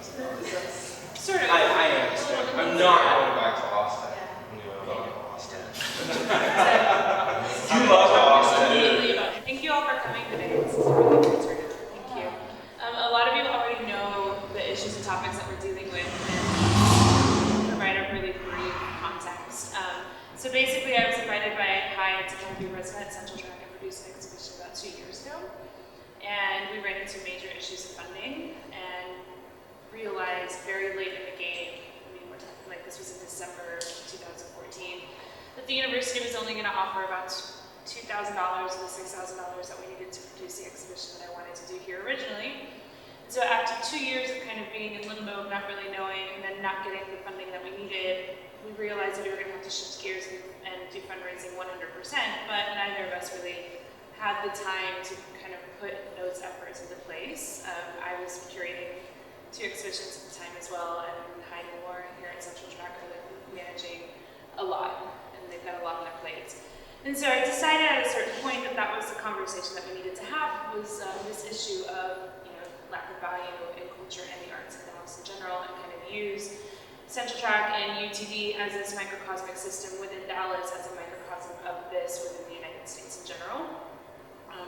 Sort of. I understand. I'm not going back to Austin. Yeah. I love Austin. You love Austin. Thank you all for coming today. This is a really good turnout. Thank you. A lot of you already know the issues and topics that we're dealing with and provide a really brief context. So basically, I was invited by Hyatt to come be a resident at CentralTrak and produce an exhibition about 2 years ago. And we ran into major issues of funding and realized very late in the game, I mean, we're talking like this was in December 2014, that the university was only going to offer about $2,000 of the $6,000 that we needed to produce the exhibition that I wanted to do here originally. And so after 2 years of kind of being in limbo, not really knowing, and then not getting the funding that we needed, we realized that we were going to have to shift gears and do fundraising 100%, but neither of us really had the time to kind of put those efforts into place. I was curating 2 exhibitions at the time as well, and Heidi and Laura here at CentralTrak are managing a lot, and they've got a lot on their plates. And so I decided at a certain point that that was the conversation that we needed to have, was this issue of lack of value in culture and the arts in Dallas in general, and kind of use CentralTrak and UTD as this microcosmic system within Dallas as a microcosm of this within the United States in general.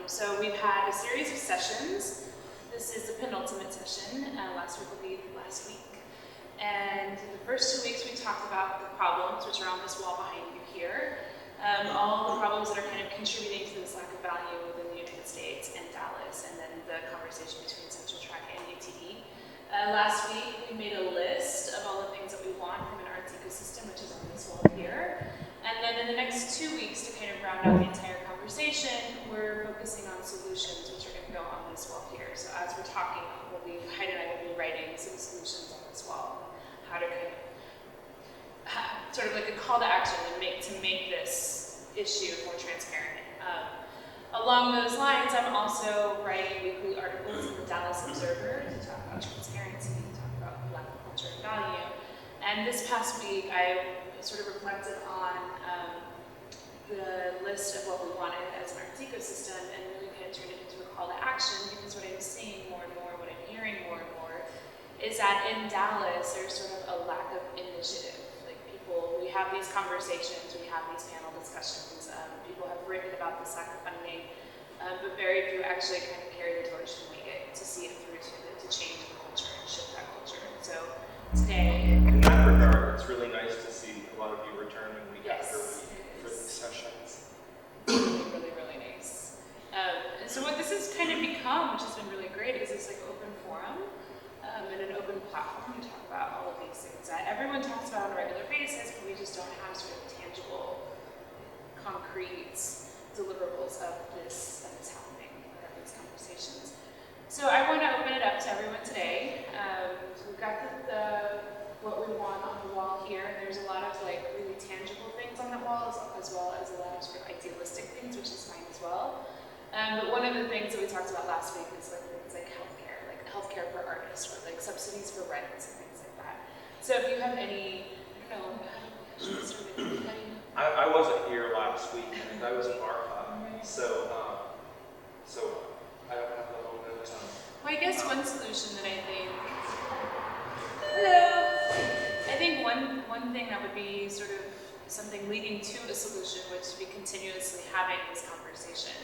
So we've had a series of sessions. This is the penultimate session. Last week will be last week. And the first 2 weeks we talked about the problems, which are on this wall behind you here. All the problems that are kind of contributing to this lack of value within the United States and Dallas, and then the conversation between CentralTrak and UTD. Last week we made a list of all the things that we want from an arts ecosystem, which is on this wall here. And then in the next 2 weeks, to kind of round out the entire conversation, we're focusing on solutions, which are going to go on this wall here. So as we're talking, Heidi and I will be writing some solutions on this wall, how to kind of sort of like a call to action and to make this issue more transparent. Along those lines, I'm also writing weekly articles in the Dallas Observer to talk about transparency, to talk about Black culture and value. And this past week, I sort of reflected on the list of what we wanted as an arts ecosystem and really kind of turned it into a call to action, because what I'm seeing more and more, what I'm hearing more and more, is that in Dallas, there's sort of a lack of initiative. Like we have these conversations, we have these panel discussions, people have written about this lack of funding, but very few actually kind of carry the torch to make it, to see it through to change the culture and shift that culture. And so today, in that regard, it's really nice to see a lot of you returning week after week for these sessions. Really, really nice. And so what this has kind of become, which has been really great, is this like open forum and an open platform to talk about all of these things that everyone talks about on a regular basis, but we just don't have sort of tangible, concrete deliverables of this that is happening, or of these conversations. So I want to open it up to everyone today. So we've got what we want on the wall here. There's a lot of like really tangible things on that wall, as well as a lot of sort of idealistic things, which is fine as well. But one of the things that we talked about last week is like things like healthcare for artists, or like subsidies for rents and things like that. So if you have any, I don't know, should we start with anybody? I wasn't here last week, and I was in Marfa, so I don't have the moment. Well, I guess one solution that I think, hello. I think one thing that would be sort of something leading to a solution would be continuously having this conversation.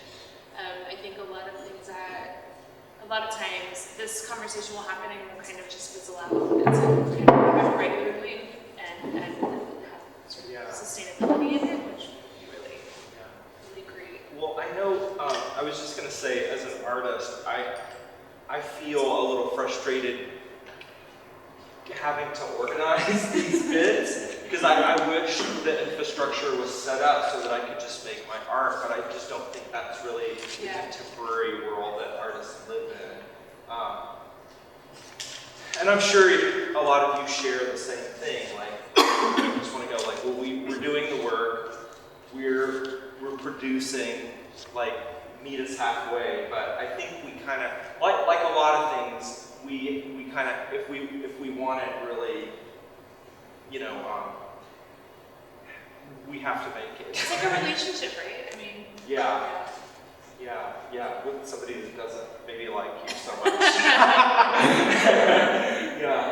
I think a lot of times this conversation will happen and will kind of just fizzle out. And so kind of have regularly and have sort of sustainability in it, which would be really great. Well, I know, I was just going to say, as an artist, I feel a little frustrated having to organize these bits, because I wish the infrastructure was set up so that I could just make my art, but I just don't think that's really the contemporary world that artists live in. And I'm sure a lot of you share the same thing, like, I just want to go like, well, we're doing the work, we're producing, like, meet us halfway, but I think we kind of, like a lot of things, we kind of, if we want it really, we have to make it. It's like a relationship, right? I mean, yeah, with somebody that doesn't maybe like you so much. Yeah.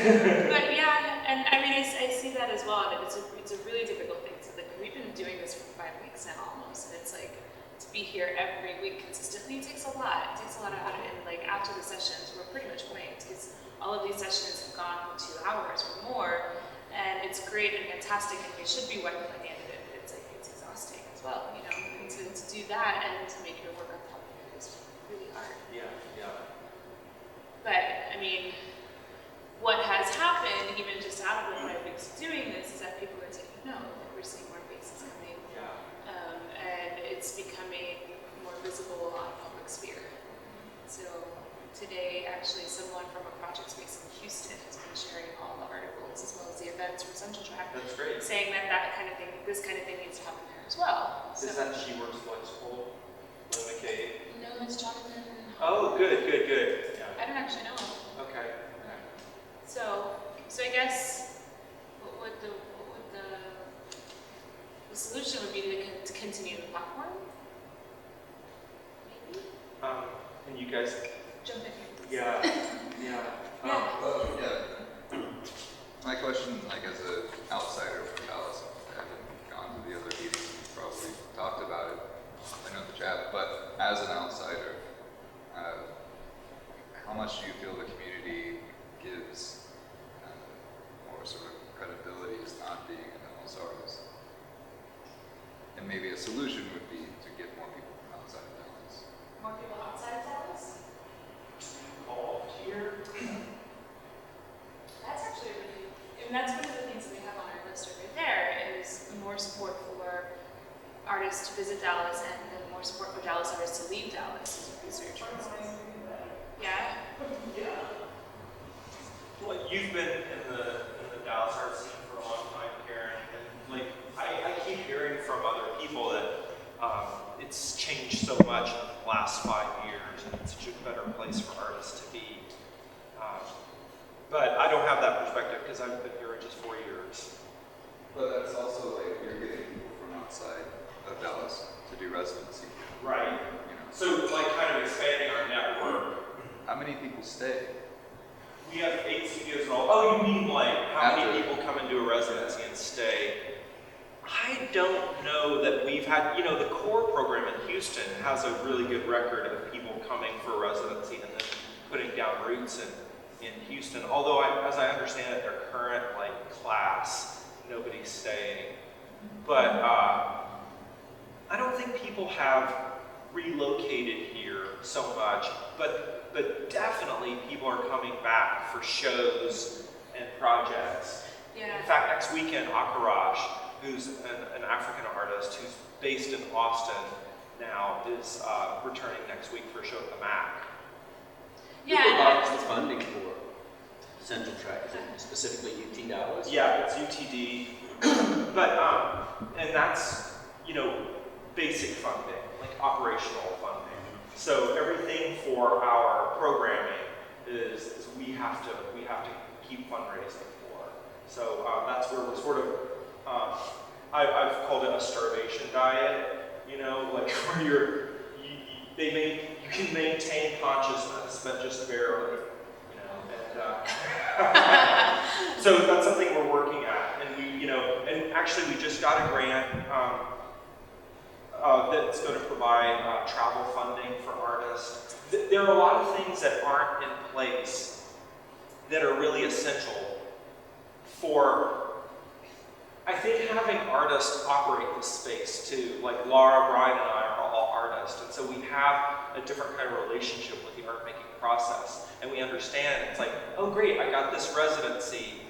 But yeah, and I mean, I see that as well, and it's a really difficult thing. So like, we've been doing this for 5 weeks now almost, and it's like, to be here every week consistently, it takes a lot. It takes a lot out of it, and like after the sessions, we're pretty much wiped, because all of these sessions have gone 2 hours or more, and it's great and fantastic, and we should be wiped by the end of it, but it's like, it's exhausting as well, you know, and to do that and to make your work on top of it is really hard. Yeah, yeah. But, I mean, what has happened, even just out of the 5 weeks of doing this, is that people are taking note, like we're seeing more faces coming, and it's becoming more visible on public sphere. So today, actually, someone from a project space in Houston has been sharing all the articles as well as the events from CentralTrak. That's great. Saying that kind of thing, this kind of thing needs to happen there as well. So, Is that She Works Flexible? Lynn McKay? no, it's Jonathan. Oh, good. Yeah. I don't actually know him. Okay. So I guess what would the solution would be to continue the platform? Maybe? And you guys, Jump in here, please. yeah. My question, like as an outsider from Dallas, I haven't gone to the other meetings, probably talked about it. I know the chat, but as an outsider, how much do you feel the community gives more sort of credibility as not being an Dallas artist? And maybe a solution would be to get more people from outside of Dallas. More people outside of Dallas? Involved here. That's actually really, and that's one of the things that we have on our list over there is more support for artists to visit Dallas and then more support for Dallas artists to leave Dallas as research. Yeah? Well, you've been in the Dallas art scene for a long time, Karen, and like I keep hearing from other people that it's changed so much in the last 5 years, and it's such a better place for artists to be. But I don't have that perspective because I've been here just 4 years. But that's also like you're getting people from outside of Dallas to do residency. Right. You know. So like kind of expanding our network. How many people stay? We have 8 studios in all. Oh, you mean like how many After- people come into a residency and stay? I don't know that we've had, the core program in Houston has a really good record of people coming for residency and then putting down roots in Houston. Although, as I understand it, their current class, nobody's staying. But I don't think people have relocated here so much, but definitely people are coming back for shows and projects. Yeah. In fact, next weekend, Akarash, who's an African artist who's based in Austin now, is returning next week for a show at the MAC. Yeah. Who provides the funding for CentralTrak? Is it specifically UT Dallas? Yeah, it's UTD, but and that's basic funding, like operational funding. So everything for our programming is we have to keep fundraising for. So that's where we're sort of I've called it a starvation diet. Like where you can maintain consciousness, but just barely. And so that's something we're working at, and and actually we just got a grant that's going to provide travel funding for artists. There are a lot of things that aren't in place that are really essential for, I think, having artists operate this space too. Like Laura, Brian, and I are all artists, and so we have a different kind of relationship with the art making process, and we understand it's like, oh great, I got this residency.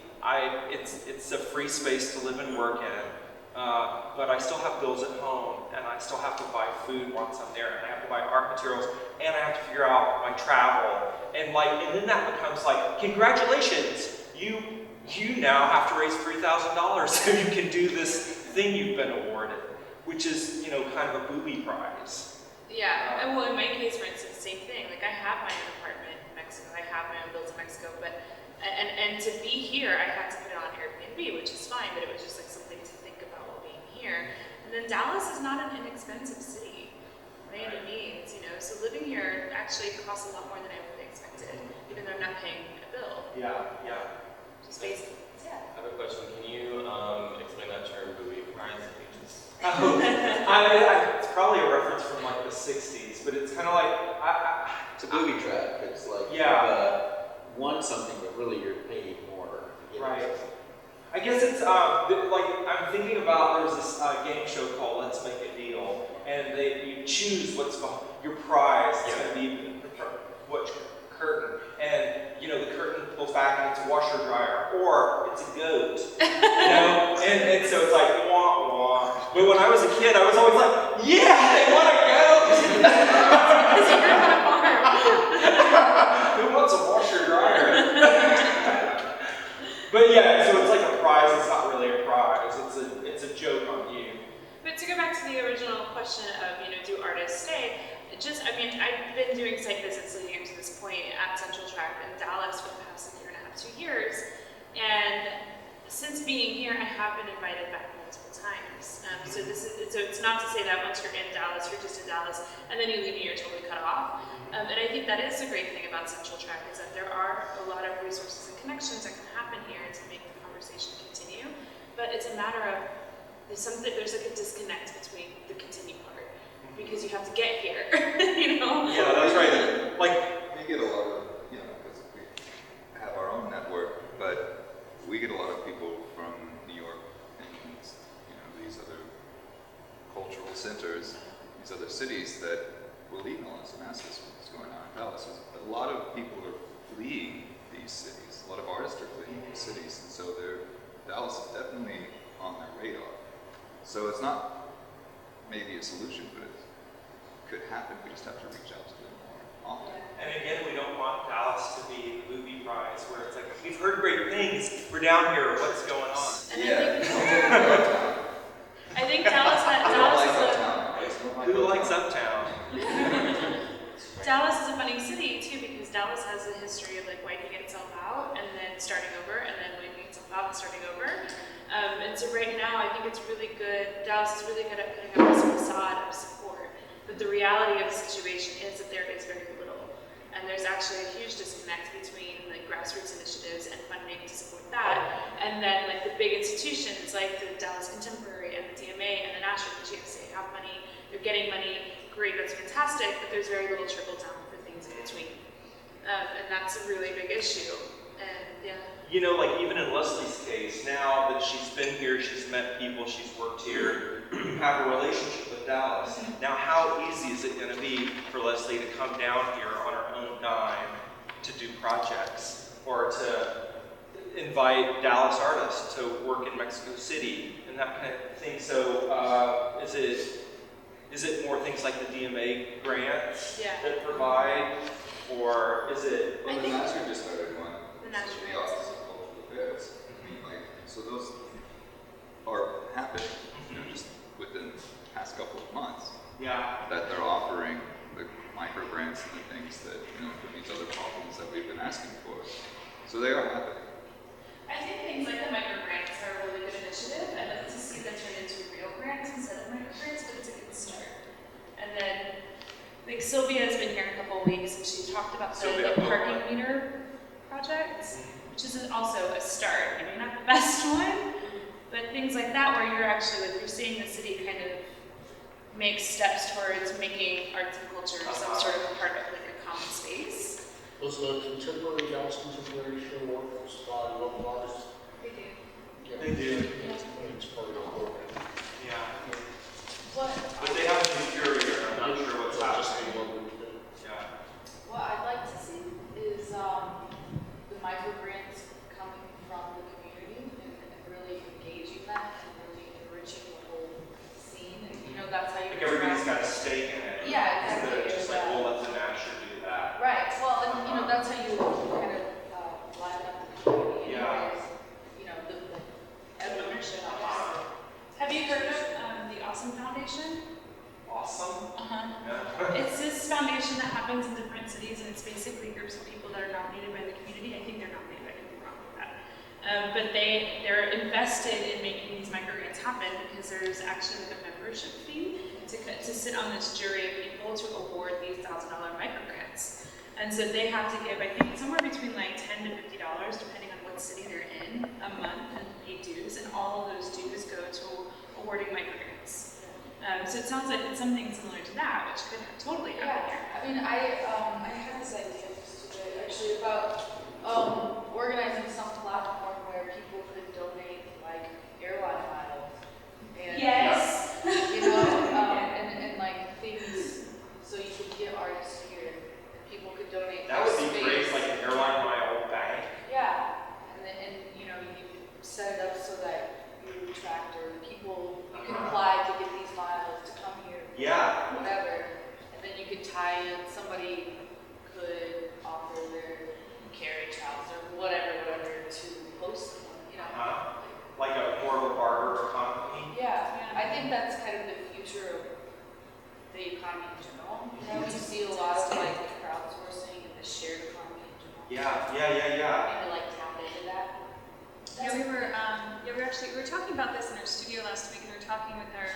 It's a free space to live and work in, but I still have bills at home, and I still have to buy food once I'm there, and I have to buy art materials, and I have to figure out my travel, and then that becomes like, congratulations, you now have to raise $3,000 so you can do this thing you've been awarded, which is kind of a booby prize. Yeah, and well, in my case, for instance, same thing. Like I have my own apartment in Mexico, I have my own bills in Mexico, but and to be here, I had to put it on Airbnb, which is fine, but it was just like something to think about while being here. And then Dallas is not an inexpensive city, by any means, So living here actually costs a lot more than I really expected, even though I'm not paying a bill. Yeah. space. Yeah. I have a question. Can you explain that term, booby prize? It's probably a reference from like the 60s, but it's kind of like, It's a booby trap. It's like Yeah. you've won something, but really you're paid more. to get Right. it. I guess it's like I'm thinking about there's this game show called Let's Make a Deal, and you choose what's your prize. It's going to be what curtain, and the curtain pulls back and it's a washer dryer, or it's a goat, and so it's like wah wah. But when I was a kid, I was always like, yeah, they want a goat. Because you're on a farm. Who wants a washer dryer? But yeah, so it's like a prize. It's not really a prize. It's a joke on you. But to go back to the original question of, do artists stay? I've been doing site visits leading up to this point at CentralTrak in Dallas for the past year and a half, 2 years. And since being here, I have been invited back multiple times. So it's not to say that once you're in Dallas, you're just in Dallas, and then you leave and you're totally cut off. And I think that is the great thing about CentralTrak is that there are a lot of resources and connections that can happen here to make the conversation continue. But it's a matter of there's like a disconnect between the continue part because you have to get here. Yeah, that's right. Like We get a lot of, because we have our own network, but we get a lot of people from New York and, these other cultural centers, these other cities that will email us and ask us what's going on in Dallas. A lot of people are fleeing these cities. A lot of artists are fleeing these cities, and so Dallas is definitely on their radar. So it's not maybe a solution, but it could happen. We just have to reach out to them more often. And again, we don't want Dallas to be the movie prize where it's like, we've heard great things, we're down here, what's going on? And I think Dallas Who likes Uptown? Dallas is a funny city too because Dallas has a history of like wiping itself out and then starting over and then wiping itself out and starting over. And so right now I think it's really good, Dallas is really good at putting up this facade of support, but the reality of the situation is that there is very little. And there's actually a huge disconnect between like grassroots initiatives and funding to support that, and then like the big institutions like the Dallas Contemporary and the DMA and the National GSA have money, they're getting money, great, that's fantastic, but there's very little trickle down for things in between. And that's a really big issue, and yeah. Like even in Leslie's case, now that she's been here, she's met people, she's worked here, you have a relationship with Dallas. Now how easy is it going to be for Leslie to come down here on her own dime to do projects or to invite Dallas artists to work in Mexico City and that kind of thing? So is it more things like the DMA grants that provide, or is it? Well, the National just started one. The National. The Office of Cultural Affairs. So those are happening, just within the past couple of months. Yeah. That they're offering the micro grants and the things that, for these other problems that we've been asking for. So they are happening. I think things like the micro grants are a really good initiative. I'd like to see them turn into real grants instead of micro grants, but it's a good start. And then, like Sylvia has been here a couple of weeks, and she talked about the parking meter project, which is also a start. I mean, not the best one, but things like that where you're actually like you're seeing the city kind of make steps towards making arts and culture some sort of a part of like a common space. Does the contemporary Dallas Contemporary show work by local artists? They do. Yeah. They do. It's part of the program. Yeah. What? But they have a new curator. I'm not sure what's happening. Yeah. What I'd like to see is the micro grants coming from the community and really engaging that and really enriching the whole scene. And that's how you. Like everybody's got a stake in it. Yeah, exactly. Instead of just like, we'll let the Nasher do that. Right. Well, and that's how you kind of liven up the community. Yeah. The Ownership. Have you heard of the Awesome Foundation? Awesome. Yeah. It's this foundation that happens in different cities, and it's basically groups of people that are nominated by the community. I think they're nominated. I could be wrong with that. But they're invested in making these micro grants happen because there's actually like a membership fee to sit on this jury of people to award these $1,000 micro grants. And so they have to give, I think, somewhere between like $10 to $50, depending on what city they're in. a month and pay dues, and all of those dues go to awarding microgrants. So it sounds like it's something similar to that, which could totally happen here. I mean, I had this idea yesterday, actually, about organizing some platform where people could donate, like, airline miles. And, Yes. you know, and like things, so you could get artists here, and people could donate. That would be space. great, like an airline mile bank. Yeah, and you know, you set it up so that you track, or people, you can apply to get these miles to come here. Yeah. Whatever, and then you could tie in, somebody could offer their carriage house or whatever to host someone, you know. Like a more of a barter economy. Yeah, I think that's kind of the future of the economy in general. You know, you see a lot of like the crowdsourcing and the shared economy in general. Yeah. And to like tap into that. Yeah, we were talking about this in our studio last week, and we were talking with our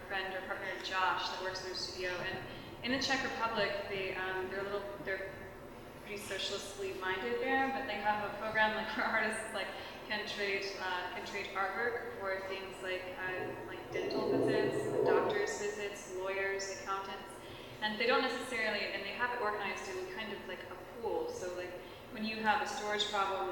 friend, our partner Josh, that works in our studio. And in the Czech Republic, they're pretty socialistly minded there, but they have a program like where artists can trade artwork for things like dental visits, doctors' visits, lawyers, accountants, and they don't necessarily, and they have it organized in kind of like a pool. So like when you have a storage problem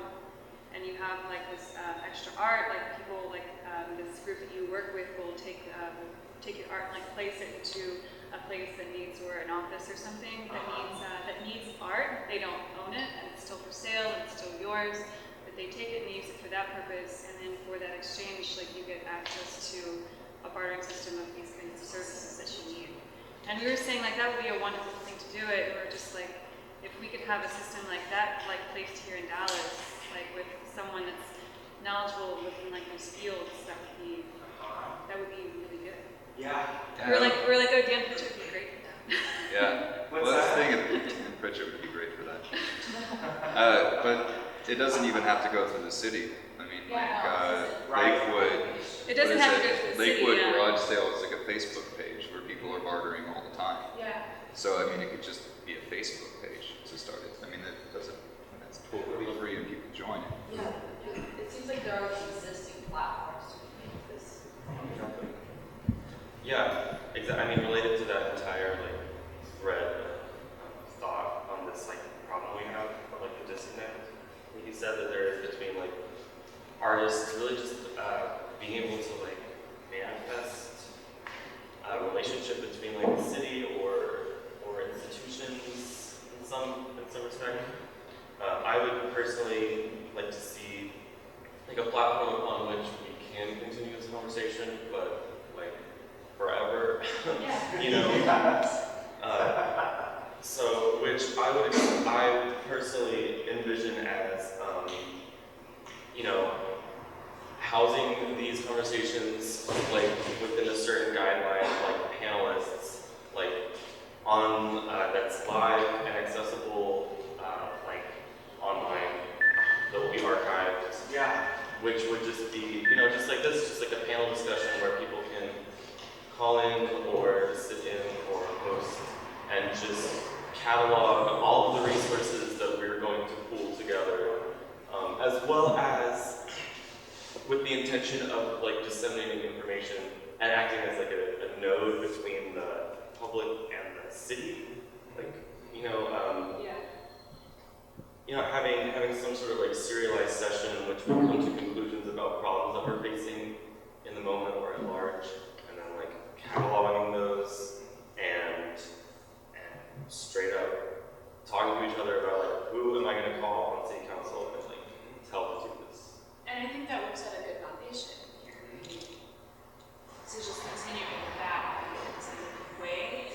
and you have like this extra art, like people like this group that you work with will take your art and like place it into a place that needs, or an office or something that needs art. They don't own it, and it's still for sale, and it's still yours. They take it and use it for that purpose, and then for that exchange, like you get access to a bartering system of these kinds of services that you need. And we were saying like that would be a wonderful thing to do it. Or just like if we could have a system like that, like placed here in Dallas, like with someone that's knowledgeable within like those fields, that would be really good. Yeah. We're like, oh, Dan Pritchard would be great for that. Yeah. What's Well, that's the that? thing, and Pritchard would be great for that. But it doesn't even have to go through the city. I mean, Right. Lakewood. It doesn't what is have to go through the Lakewood city. garage sale is like a Facebook page where people are bartering all the time. Yeah. So I mean, it could just be a Facebook page to start it. I mean, that's totally free and people join it. Yeah. It seems like there are existing platforms to make this. Yeah, exactly. I mean, related to that entire like thread of thought on this like problem we have of like the disconnect. Like you said that there is between like artists really just being able to like manifest a relationship between like the city or institutions in some respect. I would personally like to see like a platform upon which we can continue this conversation, but like forever. You know. So, which I would personally envision as, you know, housing these conversations like within a certain guideline, like panelists, like on that's live and accessible, like online, that will be archived. Yeah. Which would just be, you know, just like this, just like a panel discussion where people can call in or sit in or host and just catalog all of the resources that we're going to pool together, as well as with the intention of like disseminating information and acting as like a node between the public and the city, like, you know, having some sort of like serialized session in which we come to conclusions about problems that we're facing in the moment or at large, and then like cataloging those and straight up talking to each other about like who am I going to call on city council and like tell them to do this. And I think that works at a good foundation here. So just continuing with that in a consistent way,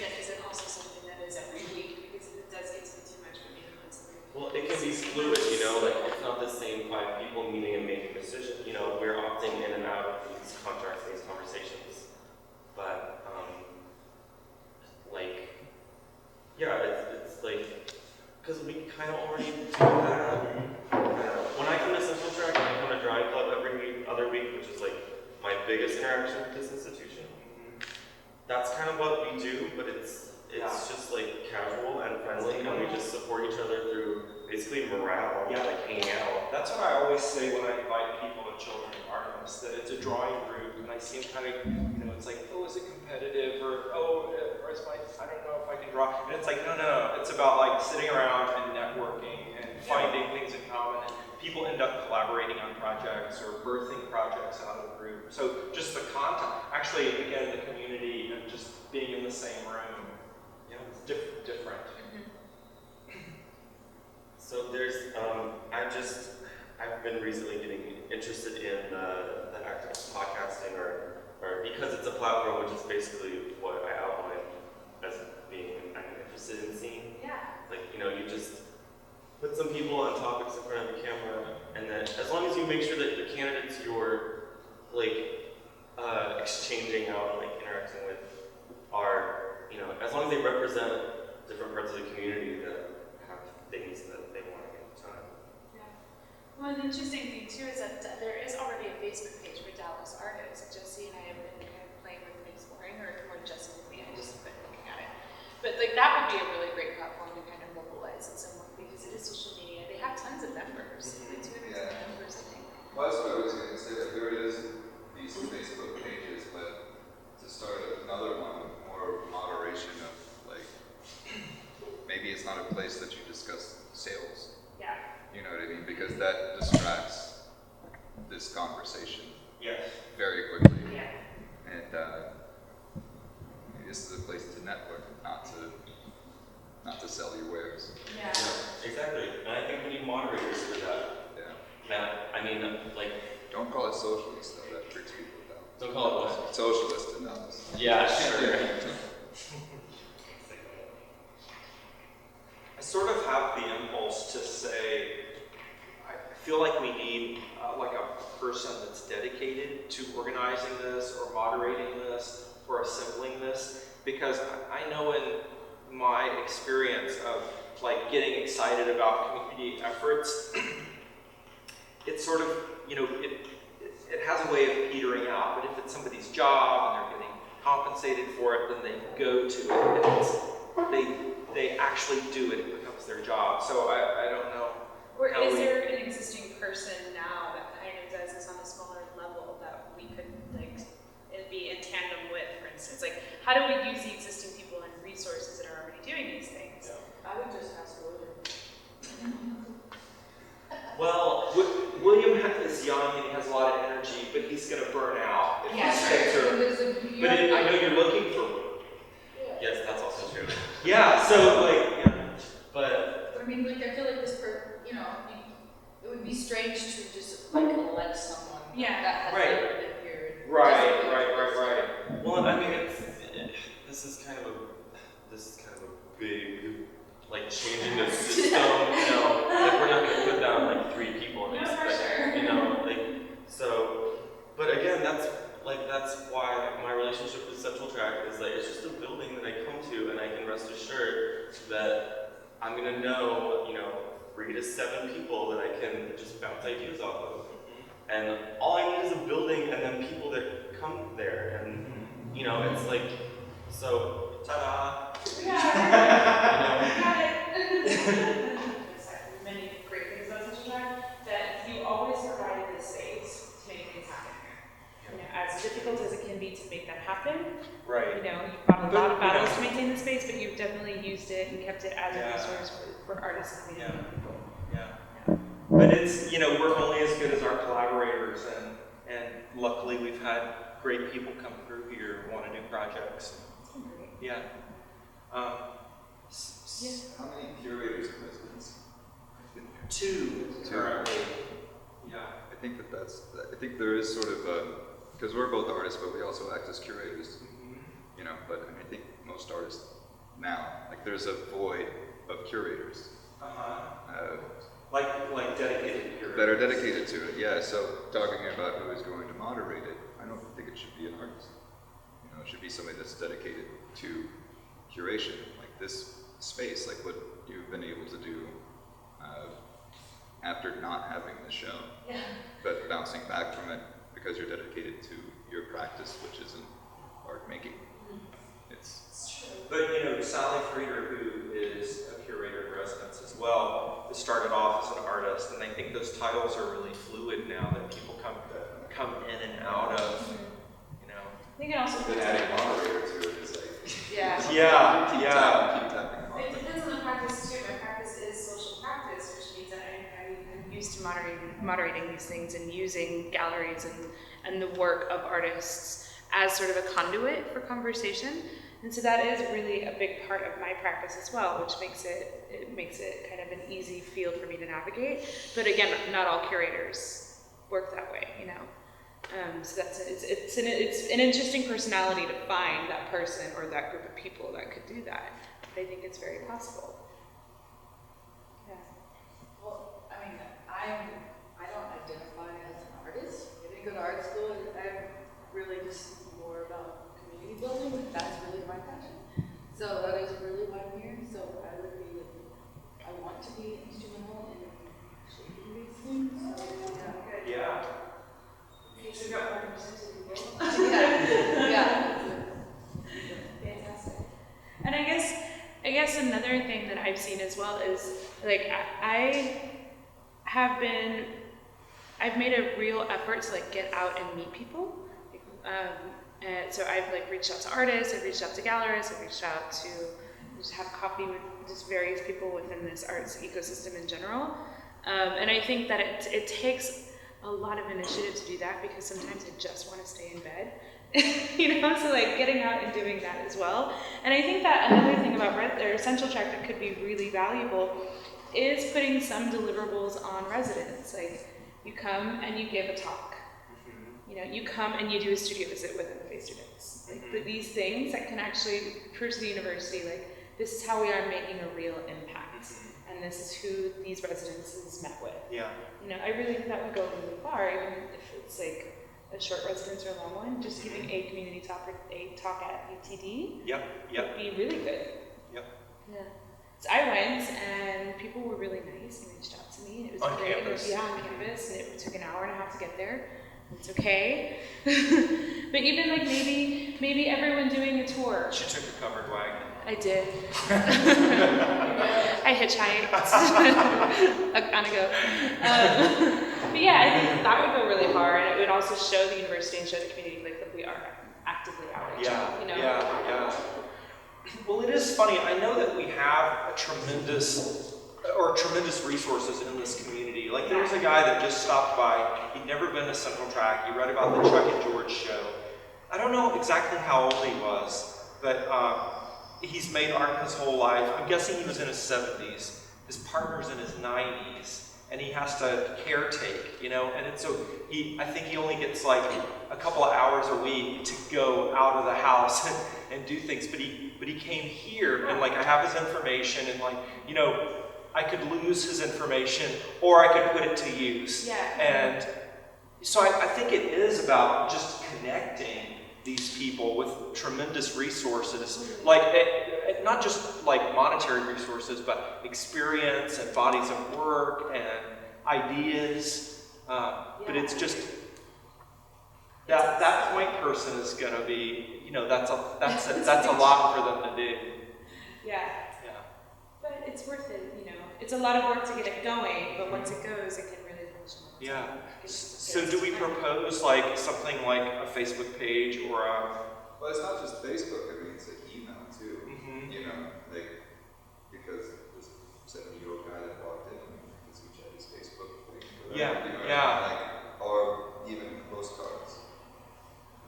that isn't also something that is every week, because it does get to be too much for me to constantly. Well, it can be fluid, you know, like it's not the same 5 people meeting and making decisions. You know, we're opting in and out of these contracts, these conversations. But, like, yeah, it's like, because we kind of already do that. When I come to CentralTrak, and I come to Drawing Club every other week, which is like my biggest interaction with this institution. That's kind of what we do, but it's just like casual and friendly, and we just support each other through basically morale, like hanging out. That's what I always say when I invite people to children artists, that it's a drawing group, and I see them kind of, it's like, oh, is it competitive, or or is I don't know if I can draw, and it's like, no, it's about like sitting around and networking and finding things in common, and people end up collaborating on projects or birthing projects out of the group. So just the content, actually, again, the community and just being in the same room, it's different. So there's, I've been recently getting interested in the act of podcasting, or because it's a platform, which is basically what I outlined as being I'm interested in seeing. Yeah. Like, you just put some people on topics in front of the camera, and then as long as you make sure that the candidates you're exchanging out and interacting with are, as long as they represent different parts of the community that have things that they want to get done. Yeah. Well, an interesting thing too is that there is already a Facebook page for Dallas artists. Jesse and I have been kind of playing with and exploring, or more Jesse with me. I just been looking at it. But that would be a really great platform to kind of mobilize in some way, because it is social media. They have tons of members. Like 200 members, I think. Well, that's what I was going to say, that there is these Facebook pages, but to start another one with more moderation of maybe it's not a place that you discuss sales. Yeah. You know what I mean? Because that distracts this conversation very quickly. Yeah. And this is a place to network, not to sell your wares. Yeah. Exactly. And I think we need moderators for that. Yeah. Now, Don't call it socialist though, that freaks people out. don't call it what? Socialist in Dallas. Yeah, sure. I sort of have the impulse to say, I feel like we need like a person that's dedicated to organizing this or moderating this or assembling this, because I know in my experience of getting excited about community efforts, it's sort of, it has a way of petering out, but if it's somebody's job and they're getting compensated for it, then they go to it, and they actually do it. It becomes their job. So I don't know. Or is there an existing person now that kind of does this on a smaller level that we could be in tandem with, for instance? How do we use the existing people and resources that are already doing these things? I would just ask William. Well, William is young and he has a lot of energy, but he's going to burn out if he stays here. But I know you're looking for William. Yes, that's also true. Yeah, so But I mean, I feel like this it would be strange to just elect someone that has never been here. Right. well, this is kind of a big changing the system. We're not going to put down 3 people and so. But again, that's why my relationship with CentralTrak is it's just a building that I come to, and I can rest assured that I'm going to know 3 to 7 people that I can just bounce ideas off of. And all I need is a building and then people that come there, and it's so ta-da. Many great things about CentralTrak, that you always provided the space to make things happen here. As difficult as it can be to make that happen, right. you fought a lot of battles to maintain the space, but you've definitely used it and kept it as a resource for artists and community people. Yeah. But it's, we're only as good as our collaborators, and luckily we've had great people come through here who want to do projects. Yeah. How many curators in residence? 2 currently. Yeah. I think there is sort of because we're both artists, but we also act as curators. But I think most artists now, there's a void of curators. Like dedicated curators. That are dedicated to it, yeah. So talking about who is going to moderate it, I don't think it should be an artist. It should be somebody that's dedicated to curation, like this space, like what you've been able to do after not having the show, but bouncing back from it because you're dedicated to your practice, which isn't art making. It's true. But Sally Frieder, who is a curator of curator-in-residence as well, that started off as an artist, and I think those titles are really fluid now that people come in and out of, you know. I think it also But adding moderator to it is like, yeah. keep tapping on It depends on the practice too. My practice is social practice, which means that I'm used to moderating these things and using galleries and the work of artists as sort of a conduit for conversation. And so that is really a big part of my practice as well, which makes it kind of an easy field for me to navigate. But again, not all curators work that way, you know. So it's an interesting personality to find that person or that group of people that could do that. But I think it's very possible. Yeah. Well, I mean, I don't identify as an artist. I didn't go to art school. I'm really just more about community building. But that's really my passion. So that is really why I'm here. So I want to be instrumental in shaping these things. So, yeah. Yeah. You got more represented people. Yeah. Fantastic. And I guess another thing that I've seen as well is like I've made a real effort to like get out and meet people. And so I've like reached out to artists, I've reached out to gallerists, I've reached out to just have coffee with just various people within this arts ecosystem in general. And I think that it takes a lot of initiative to do that because sometimes I just want to stay in bed, you know, so like getting out and doing that as well. And I think that another thing about CentralTrak that could be really valuable is putting some deliverables on residents. Like you come and you give a talk, you know, you come and you do a studio visit with MFA students. Like these things that can actually prove to the university, like this is how we are making a real impact. And this is who these residents met with. Yeah. You know, I really think that would go really far, even if it's like a short residence or a long one. Just giving a community talk or a talk at UTD would be really good. Yep. Yeah. So I went and people were really nice and reached out to me. And it was On great. campus. Yeah, on campus, and it took an hour and a half to get there. It's okay. But even like maybe everyone doing a tour. She took a covered wagon. I did. I hitchhiked on a go. But yeah, I think that would go really far, and it would also show the university and show the community like that we are actively outreach. Yeah, you know? yeah. Well, it is funny. I know that we have tremendous resources in this community. Like there was a guy that just stopped by. He'd never been to CentralTrak. He read about the Chuck and George show. I don't know exactly how old he was, but he's made art his whole life. I'm guessing he was in his 70s. His partner's in his 90s, and he has to caretake, you know. And so I think he only gets like a couple of hours a week to go out of the house and do things. But he came here, and like I have his information, and like, you know, I could lose his information or I could put it to use. Yeah. And so I think it is about just connecting these people with tremendous resources, like not just like monetary resources, but experience and bodies of work and ideas. But it's just that point person is going to be, you know, that's a lot for them to do. Yeah. But it's worth it, you know. It's a lot of work to get it going, but once it goes, it can really function. Yeah. So do we propose like something like a Facebook page or a... Well, it's not just Facebook, I mean, it's like email too. Mhm. You know, like, because this 70-year-old guy that walked in, you can see Chetty's Facebook link for that. Yeah, You know, yeah. Like, or even postcards.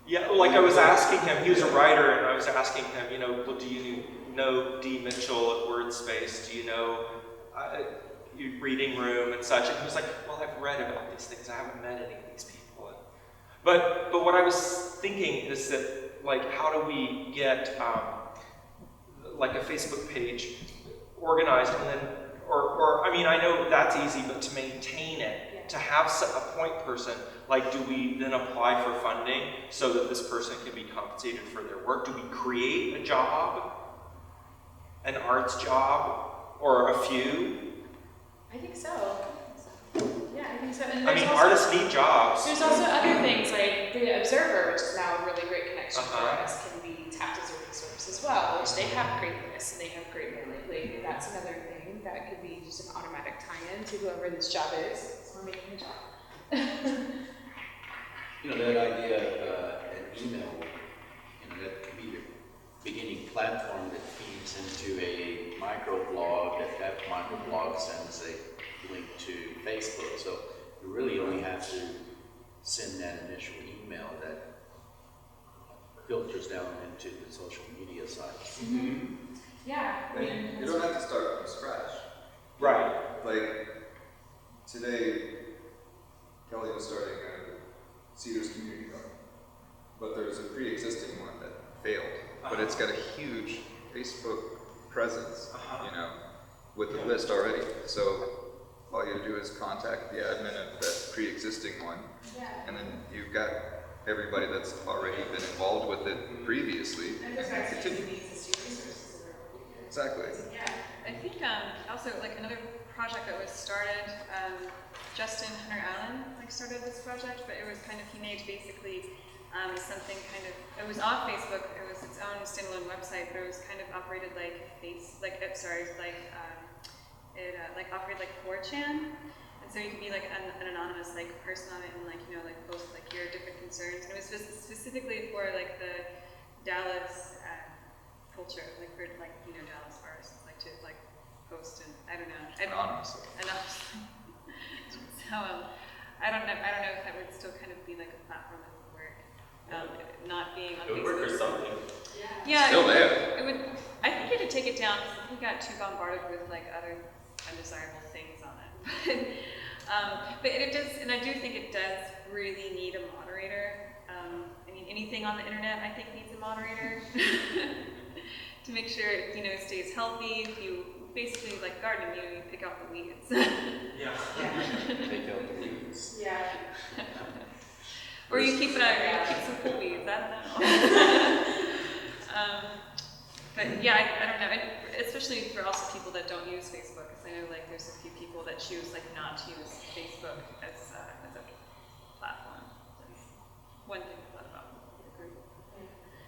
Yeah, like I was asking him, he was a writer, and I was asking him, you know, well, do you know D. Mitchell at WordSpace? Do you know Reading Room and such? And he was like, well, I've read about these things. I haven't met any of these people. But what I was thinking is that, like, how do we get like a Facebook page organized, and then, or I mean, I know that's easy, but to maintain it, to have a point person, like, do we then apply for funding so that this person can be compensated for their work? Do we create a job, an arts job, or a few? I think so. Yeah, I think so. And I mean, artists need jobs. There's also other things like the Observer, which is now a really great connection for Uh-huh. us, can be tapped as a resource as as well, which they have great lists and they have great boilerplate. That's another thing that could be just an automatic tie-in to whoever this job is. So we're making a job. You know, that idea of an email, you know, that could be the beginning platform that feeds into a microblog, that microblog sends a link to Facebook. So you really only have to send that initial email that filters down into the social media sites. Mm-hmm. Yeah. I mean, You don't have to start from scratch. Right. Like, today, Kelly was starting a Cedars Community Garden, but there's a pre-existing one that failed, but it's got a huge Facebook presence, you know, with the list already. So all you do is contact the admin of that pre-existing one, and then you've got everybody that's already been involved with it previously. And goes back to continue. the existing resources that are over here. Exactly. Yeah. I think also like another project that was started, Justin Hunter Allen started this project, but it was kind of, he made basically something kind of, it was off Facebook, it was its own standalone website, but it was kind of operated like it operated like 4chan. And so you could be like an anonymous like person on it and like, you know, like post like your different concerns. And it was just specifically for like the Dallas culture, like for like, you know, Dallas artists, like to like post and I don't know. Anonymously. Anonymously. So I don't know if that would still kind of be like a platform that would work. Not being on It would Facebook. work for something. Yeah, Still it there. would. I think you had to take it down because he got too bombarded with like other undesirable things on it. But it does, and I do think it does really need a moderator. I mean, anything on the internet I think needs a moderator to make sure it, you know, stays healthy. If you basically like gardening, you pick out the weeds. Yeah. Take out the weeds. Yeah. Or you keep it out, or you keep some cool weeds. I don't know. But yeah, I don't know, and especially for also people that don't use Facebook, because I know like there's a few people that choose like not to use Facebook as a platform. That's one thing I thought about the group.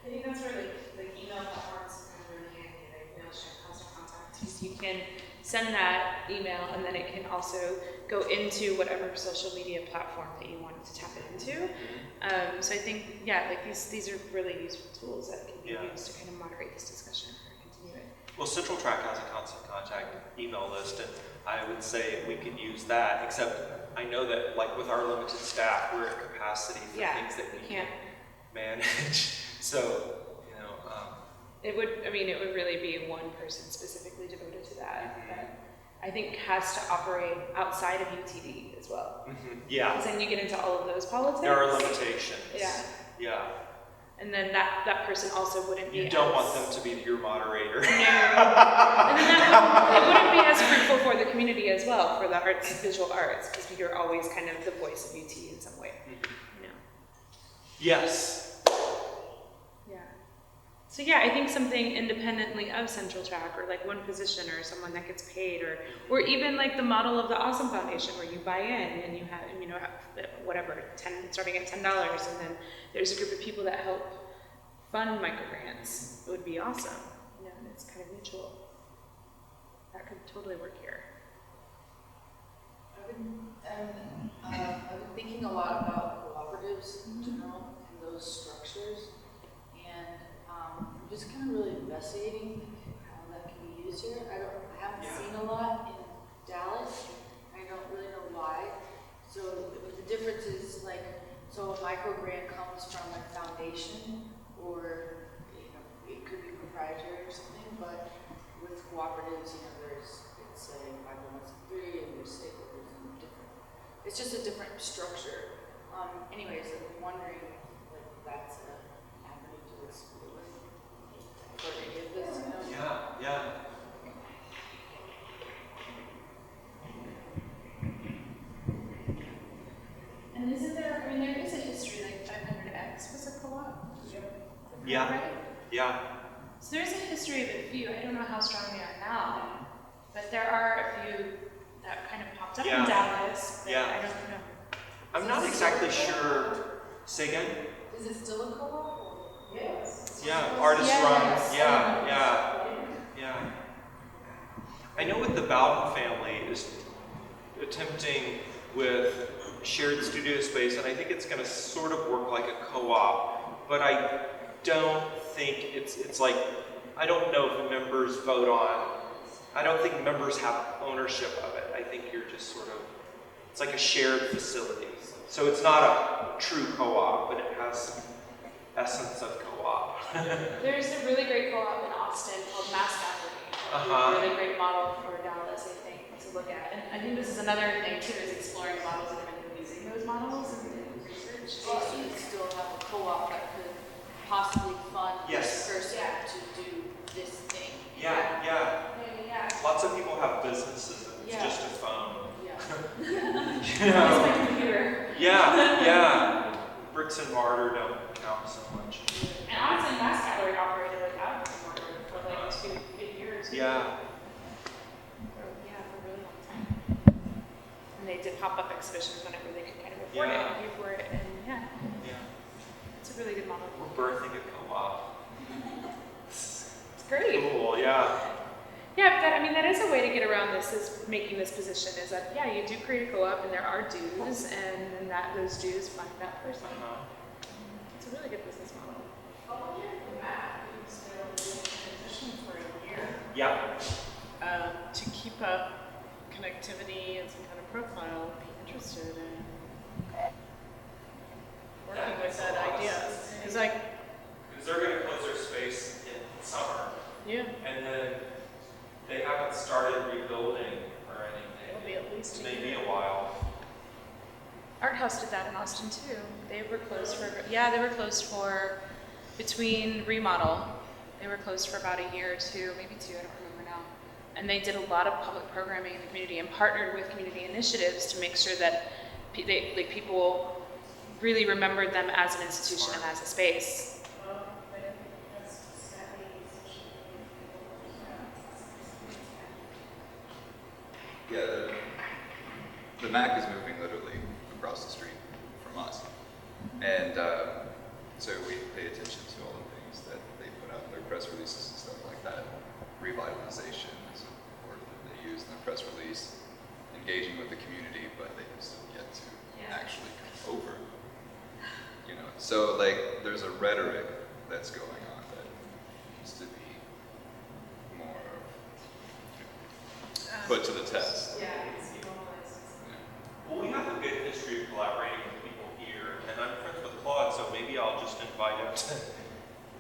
I think that's where like email platforms come really handy. Like Mailchimp, constant contact. You can send that email, and then it can also go into whatever social media platform that you want to tap it into. So I think, yeah, like these are really useful tools that can be used to kind of moderate this discussion or continue it. Well, CentralTrak has a constant contact email list, and I would say we could use that, except I know that like with our limited staff, we're at capacity for things that we can't manage. So, you know, it would really be one person specifically devoted to that. That I think has to operate outside of UTD as well. Yeah. Because then you get into all of those politics. There are limitations. Yeah. Yeah. And then that person also wouldn't be. You don't want them to be your moderator. No. And then it wouldn't be as fruitful for the community as well, for the arts, visual arts, because you're always kind of the voice of UT in some way. You know. Yes. Yeah. So yeah, I think something independently of CentralTrak, or like one position, or someone that gets paid, or even like the model of the Awesome Foundation, where you buy in and you have, you know, whatever, starting at $10, and then there's a group of people that help fund microgrants. It would be awesome. You know, and it's kind of mutual. That could totally work here. I've been thinking a lot about cooperatives in general and those structures, and I'm just kind of really investigating how that can be used here. I haven't seen a lot in Dallas. I don't really know why. So the difference is like, so a micro grant comes from a foundation, or you know, it could be proprietary or something. But with cooperatives, you know, it's a 501c3 and there's stakeholders and different. It's just a different structure. Anyways, I'm wondering like that's an avenue to explore for any of this. You know? Yeah. And isn't there, I mean, there is a history, like 500X was a co-op? Yeah. Right? Yeah. So there's a history of a few. I don't know how strong they are now, but there are a few that kind of popped up in Dallas. But I don't know. I'm not exactly sure. Say again? Is it still a co-op? Yes. Yeah, artist Yes. run. Yeah. I know with the Bowden family is attempting with shared studio space, and I think it's going to sort of work like a co-op, but I don't think it's like, I don't know if members vote on, I don't think members have ownership of it. I think you're just sort of, it's like a shared facility. So it's not a true co-op, but it has essence of co-op. There's a really great co-op in Austin called Mass Gathering. A really great model for Dallas, I think, to look at. And I think this is another thing too, is exploring models and kind of using those models and doing research. So you still have a co-op that could possibly fund Yes. this person to do this thing. Yeah. Lots of people have businesses and it's Yeah. just a phone. Yeah. You know? Where's my computer? Yeah. Bricks and mortar don't count so much. And honestly, Mass Gathering operated without a mortar for like 2 big years. Yeah. For a really long time. And they did pop-up exhibitions whenever they could kind of afford it and pay for it. And yeah, it's a really good model. We're birthing a co-op. It's great. Cool, yeah. Yeah, but that is a way to get around this, is making this position, is that, yeah, you do create a co-op and there are dues, and then those dues fund that person. It's a really good business model. Yeah. To keep up connectivity and some kind of profile, be interested in working with that idea. Because Because they're going to close their space in summer, yeah, and then they haven't started rebuilding or it'll anything. be at least a Maybe year. a while. Art House did that in Austin too. They were closed for, between remodel, they were closed for about a year or two, maybe 2, I don't remember now. And they did a lot of public programming in the community and partnered with community initiatives to make sure that people really remembered them as an institution and as a space. Yeah, the Mac is moving literally across the street from us. And so we pay attention to all the things that they put out in their press releases and stuff like that. Revitalization is a word that they use in the press release. Engaging with the community, but they have still yet to actually come over. You know, so like there's a rhetoric that's going on that needs to be more put to the test. Yeah. Well, we have a good history of collaborating with people here, and I'm friends with Claude, so maybe I'll just invite him to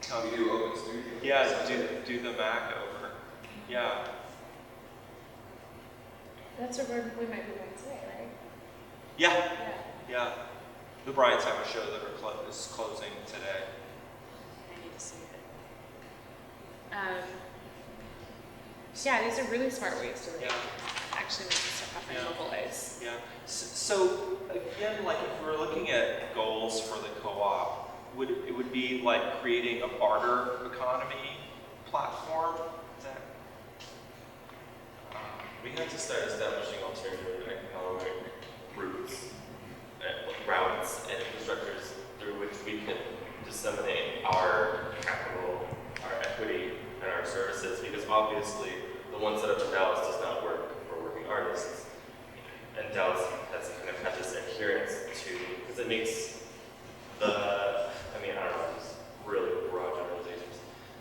come. We do open studio. Yeah, do the Mac over. Yeah. That's where we might be going today, right? Yeah. The Bryants have a show that is closing today. I need to see it. Yeah, these are really smart ways to actually make this stuff happen in local ways. Yeah. So again, like if we're looking at goals for the co-op, it would be like creating a barter economy platform? Is that? We have to start establishing alternative economic routes and infrastructures through which we can disseminate our capital, our equity, and our services, because obviously the one setup in Dallas does not work for working artists. And Dallas has kind of had this adherence to, because it makes I don't know, just really broad generalizations.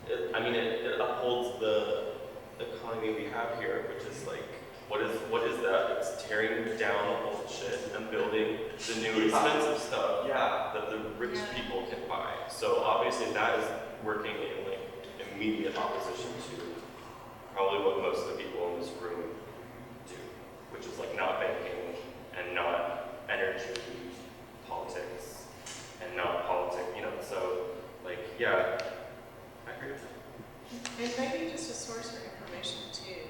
It upholds the economy we have here, which is like, what is that? It's tearing down the old shit and building the new expensive stuff that the rich people can buy. So obviously that is working in like immediate opposition to probably what most of the people in this room do, which is like not banking and not energy politics and not politics, so like, I agree with that. And maybe just a source for information too.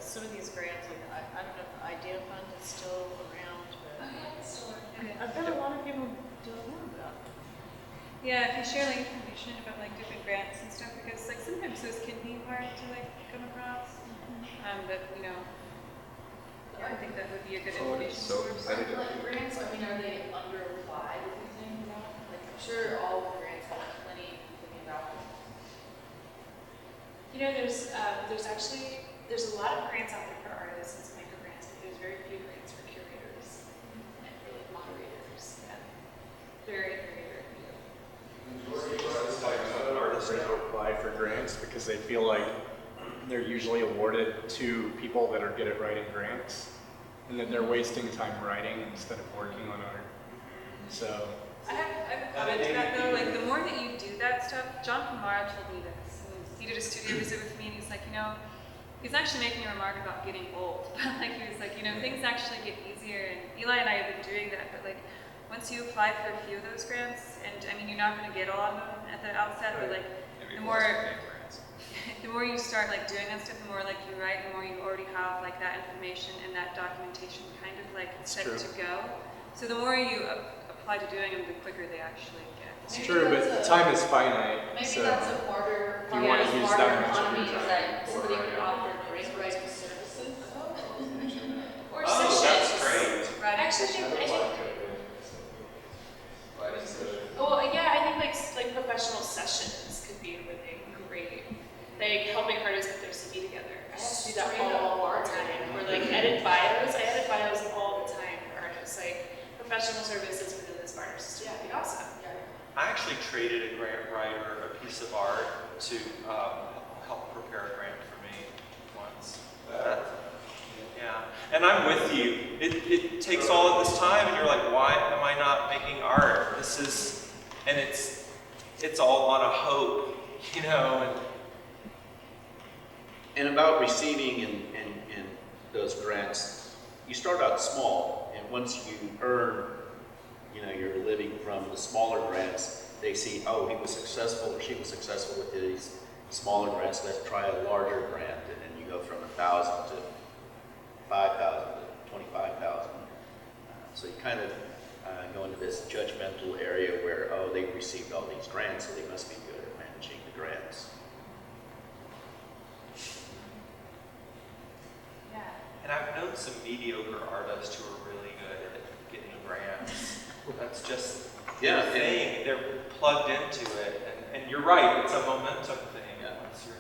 Some of these grants, like I don't know if the Idea Fund is still around, but I bet a lot of people don't know about it. Yeah, if you share like information about like different grants and stuff, because like sometimes those can be hard to like come across. But I think that would be a good information So source. I did Like grants, are they under applied, if you think about? Like, I'm sure all the grants have plenty of thinking about. You know, there's a lot of grants out there for artists and some micro grants, but there's very few grants for curators and for like moderators. Yeah. Very, very, very few. Artists don't apply for grants because they feel like they're usually awarded to people that are good at writing grants, and that they're wasting time writing instead of working on art. So I have a comment to that though. Like the more that you do that stuff, John Pomara told me this. He did a studio visit with me, and he's like, you know, he's actually making a remark about getting old. But like he was like, you know, things actually get easier. And Eli and I have been doing that. But like once you apply for a few of those grants, and I mean, you're not going to get a lot of them at the outset, but like the more you start like doing that stuff, the more like you write, the more you already have like that information and that documentation kind of like set to go. So the more you apply to doing them, the quicker they actually get. it's true, but time is finite. Maybe So that's a harder, if you want to use that much of economy your is time that for somebody could writing. offer grant writing services. Or Oh, sessions. that's great. Right. Actually, I think well, yeah, I think like professional sessions could be really great. Like helping artists get their CV together. I have to do that all the time. Or like edit bios. I edit bios all the time for artists. Like professional services within this bar system would be awesome. I actually traded a grant writer a piece of art to help prepare a grant for me once. Yeah, and I'm with you. It takes all of this time, and you're like, why am I not making art? This is, and it's all on a hope, you know. And about receiving and those grants, you start out small, and once you earn, you know, your living from the smaller grants, they see, oh, he was successful or she was successful with these smaller grants, let's try a larger grant, and then you go from 1,000 to 5,000 to 25,000. So you kind of go into this judgmental area where, oh, they've received all these grants, so they must be good at managing the grants. Yeah. And I've known some mediocre artists who are really good at getting grants. That's just their thing. They're plugged into it, and you're right. It's a momentum thing. Yeah. Once you're,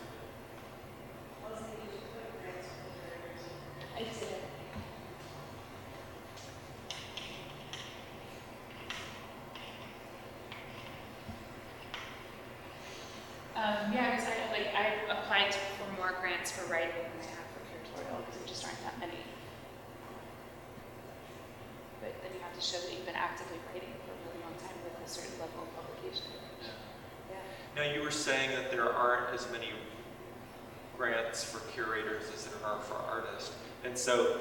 I did. Yeah, because I applied for more grants for writing than I have for curatorial because there just aren't that many. But then you have to show that you've been actively writing for a really long time with a certain level of publication. Yeah. now you were saying that there aren't as many grants for curators as there are for artists, and so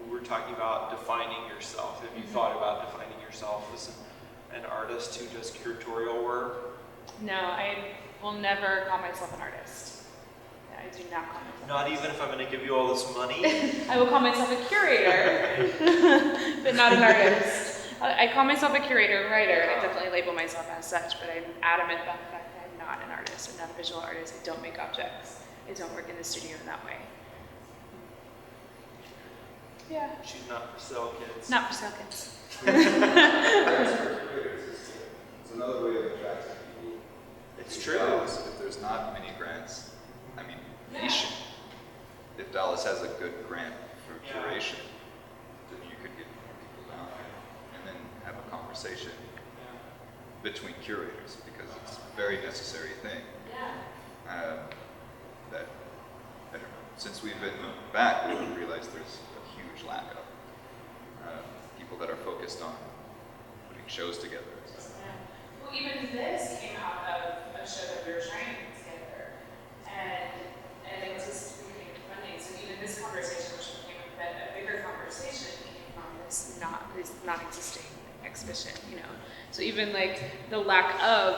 we were talking about defining yourself. Have you thought about defining yourself as an artist who does curatorial work? No, I will never call myself an artist. I do not call myself. Not even if I'm going to give you all this money? I will call myself a curator, but not an artist. I call myself a curator, writer. I definitely label myself as such, but I'm adamant about the fact that I'm not an artist. I'm not a visual artist. I don't make objects. I don't work in the studio in that way. Yeah. She's not for sale, kids. Not for sale kids. It's another way of attracting people. It's true. If there's not many grants, I mean, if Dallas has a good grant for curation, then you could get more people down there and then have a conversation between curators, because it's a very necessary thing. That, I don't know, since we've been back, we realized there's a huge lack of people that are focused on putting shows together. Well, even this came out of a show that we were trying to put together, and it was just getting funding. So even this conversation, which became a bigger conversation, came from this non-existing exhibition. You know, so even like the lack of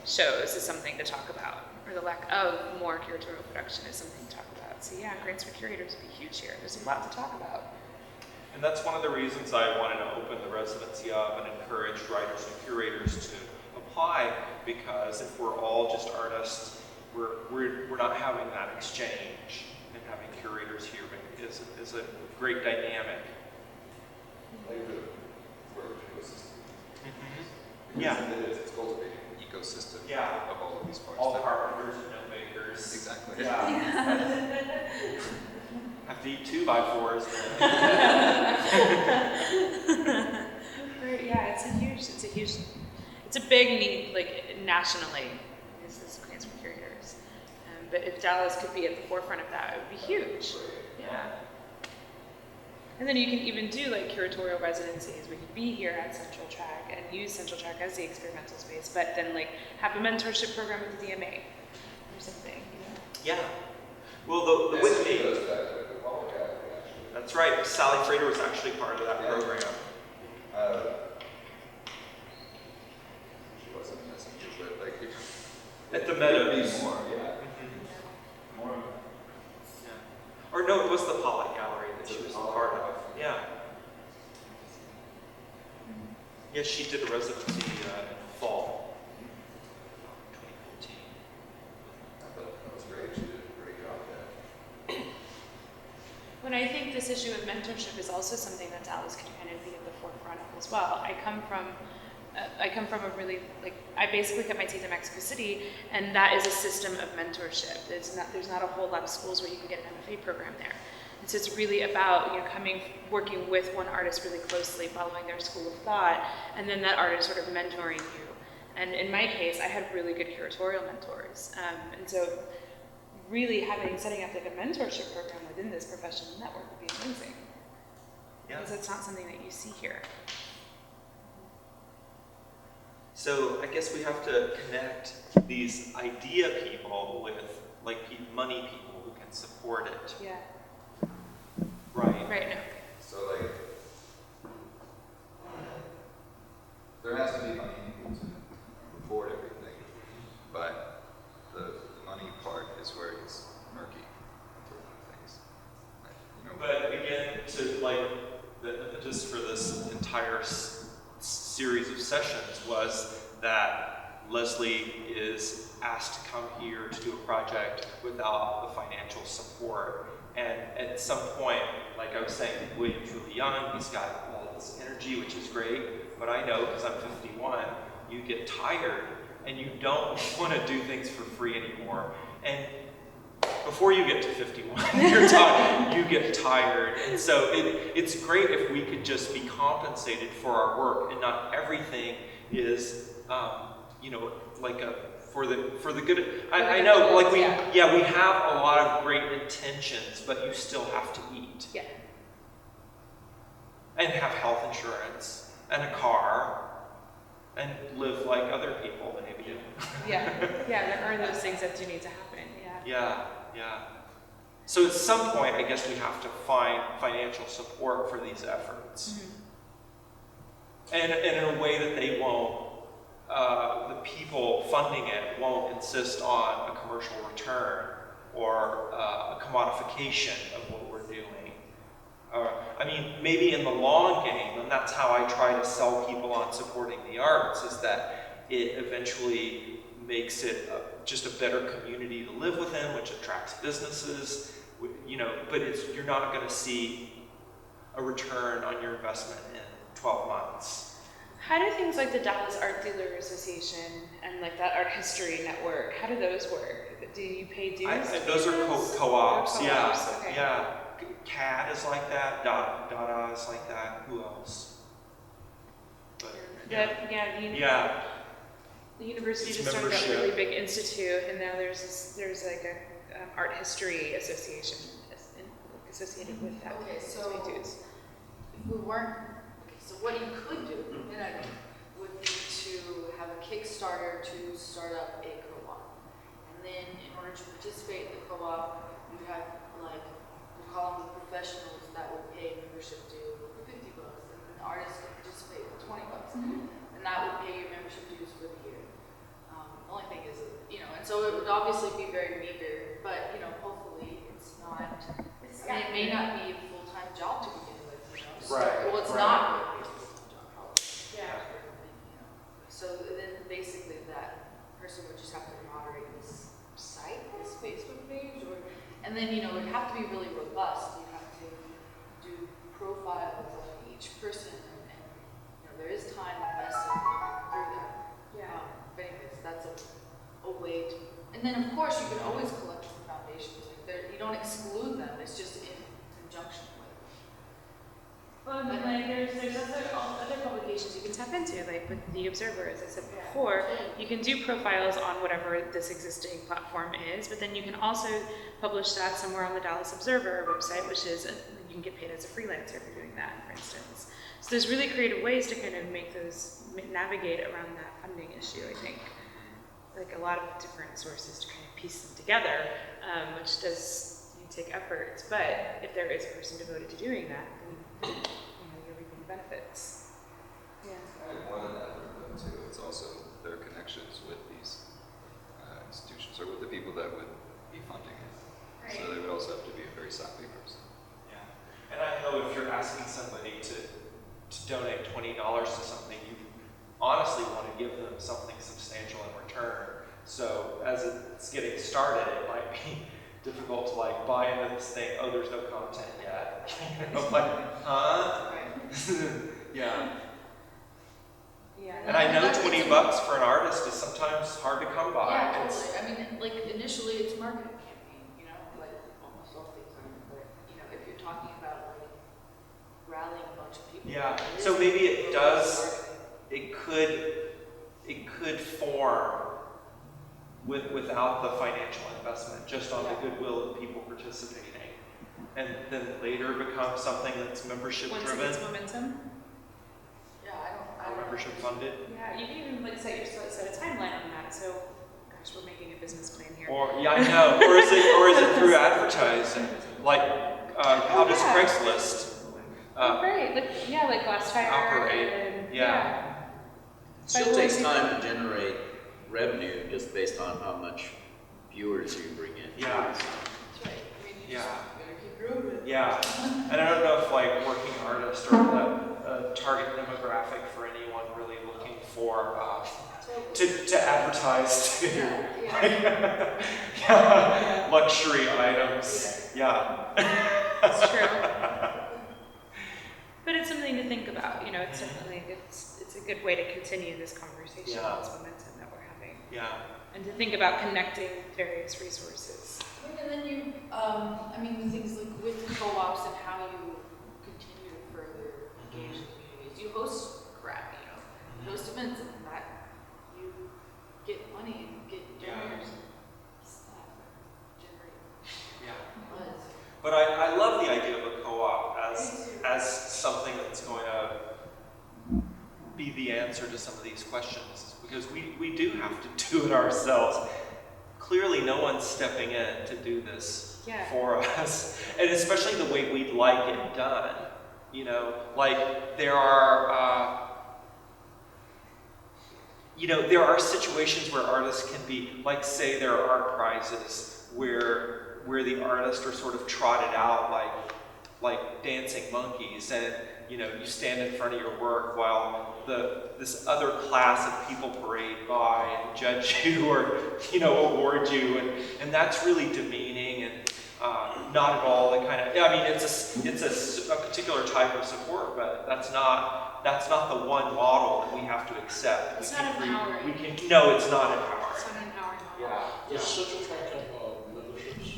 shows is something to talk about, or the lack of more curatorial production is something to talk about. So yeah, grants for curators would be huge here. There's a lot to talk about. And that's one of the reasons I wanted to open the residency up and encourage writers and curators to apply, because if we're all just artists, we're not having that exchange, and having curators here is a great dynamic. Like the word ecosystem. Yeah. It's cultivating an ecosystem Yeah. of all of these parts. All carpenters and no bakers years. Exactly. Yeah. Have to eat 2x4s then. Right, yeah, it's a big need, like nationally, is this grants for curators. But if Dallas could be at the forefront of that, it would be huge. Yeah. And then you can even do like curatorial residencies. We could be here at CentralTrak and use CentralTrak as the experimental space, but then like have a mentorship program with the DMA or something. Yeah. Well, the Whitney. That's right. Sally Frater was actually part of that program. She wasn't a messenger, but like At the Meadows. More, yeah. More. Yeah. Or no, it was the Pollock Gallery that she was a part of. Yeah. Yeah, she did a residency in the fall. 2014. I thought that was great. She did a great job there. When I think this issue of mentorship is also something that Dallas could kind of be at the forefront of as well. I come from a really, like, I basically got my teeth in Mexico City, and that is a system of mentorship. There's not a whole lot of schools where you can get an MFA program there. And so it's really about, working with one artist really closely, following their school of thought, and then that artist sort of mentoring you. And in my case, I had really good curatorial mentors. And so really setting up like a mentorship program within this professional network would be amazing. Yeah. Because that's not something that you see here. So I guess we have to connect these idea people with like money people who can support it. Yeah. Right. Right now. So like, there has to be money needed to afford everything, but the money part is where it's murky for things. Like, But again, to like the impetus for this entire series of sessions was that Leslie is asked to come here to do a project without the financial support. And at some point, like I was saying, William's really young, he's got all this energy, which is great, but I know, because I'm 51, you get tired and you don't want to do things for free anymore. And before you get to 51, you get tired. And so it's great if we could just be compensated for our work, and not everything is, like for the good. I know, like we have a lot of great intentions, but you still have to eat. Yeah. And have health insurance and a car and live like other people maybe do. Yeah, there are those things that do need to happen. Yeah. So at some point, I guess we have to find financial support for these efforts. Mm-hmm. And in a way that they won't, the people funding it won't insist on a commercial return or a commodification of what we're doing. Maybe in the long game, and that's how I try to sell people on supporting the arts, is that it eventually makes it just a better community to live within, which attracts businesses, but you're not going to see a return on your investment in 12 months. How do things like the Dallas Art Dealer Association and like that art history network, how do those work? Do you pay dues? Those are co-ops, yeah. Okay. Yeah. CAD is like that, Dada is like that, who else? But, the university It's just started a membership. really big institute, and now there's like a art history association associated with that. Okay, so Pay dues. if we weren't, so what you could do, would be to have a Kickstarter to start up a co-op. And then in order to participate in the co-op, you have like, we'll call them the professionals that would pay membership due for $50, and then the artists can participate for $20. Mm-hmm. And that would pay your membership dues for the year. The only thing is, and so it would obviously be very meager, but, hopefully it's not, it may not be a full-time job to begin with, So, Right, well, it's right. not going to be a full-time job, probably. Yeah. So then basically that person would just have to moderate this site, this Facebook page, and then, it would have to be really robust. You have to do profiles of each person, and there is time invested through that. Yeah. But anyways, that's a way to, and And then, of course, you can always collect from foundations. Like you don't exclude them, it's just in conjunction with. Well, and then, like, there's other publications you can tap into, like with the Observer, as I said before. You can do profiles on whatever this existing platform is, but then you can also publish that somewhere on the Dallas Observer website, which is, you can get paid as a freelancer for doing that, for instance. So there's really creative ways to kind of make those, navigate around that funding issue, I think. Like a lot of different sources to kind of piece them together, which does take effort, but if there is a person devoted to doing that, then you're reaping the benefits. Yeah. More than effort though too, it's also their connections with these institutions or with the people that would be funding it. Right. So they would also have to be a very savvy person. Yeah. And I know if you're asking somebody to donate $20 to something, you honestly want to give them something substantial in return. So as it's getting started, it might be difficult to like buy into this thing. Oh, there's no content yet. Like, huh? Yeah. Yeah. And I know $20 for an artist is sometimes hard to come by. Yeah, totally. I mean, like initially it's marketing campaign, like almost all things are, but if you're talking about like rallying a bunch of people. Yeah. So maybe it does. It could form without the financial investment, just on the goodwill of people participating, and then later become something that's membership Once driven. it gets momentum. Yeah, I don't Membership funded. Yeah, you can even like set a timeline on that. So, gosh, we're making a business plan here. Or I know. Or is it through advertising? Like how does Craigslist Right. Like last fire. operate? And, Yeah. It still takes time to generate revenue just based on how much viewers you bring in. Yeah. That's right. I mean, you just gotta keep growing. Yeah. And I don't know if like working artists or the target demographic for anyone really looking for to advertise to yeah, luxury items. Yeah. That's true. But it's something to think about. It's definitely it's a good way to continue this conversation, Yeah. this momentum that we're having, Yeah. and to think about connecting various resources. And then the things like with co-ops and how you continue to further engage the communities. You host crap, you host events, and that you get money and get donors and stuff, generate Yeah. buzz. But I love the idea of a co-op as something that's going to be the answer to some of these questions, because we do have to do it ourselves. Clearly no one's stepping in to do this for us, and especially the way we'd like it done. Like there are there are situations where artists can be, like say there are art prizes where the artists are sort of trotted out like dancing monkeys, and you stand in front of your work while this other class of people parade by and judge you or award you, and that's really demeaning and not at all the kind of, it's a particular type of support, but that's not the one model that we have to accept. It's not empowering. No, it's not empowering. It's not empowering. Yeah. Does CentralTrak have memberships?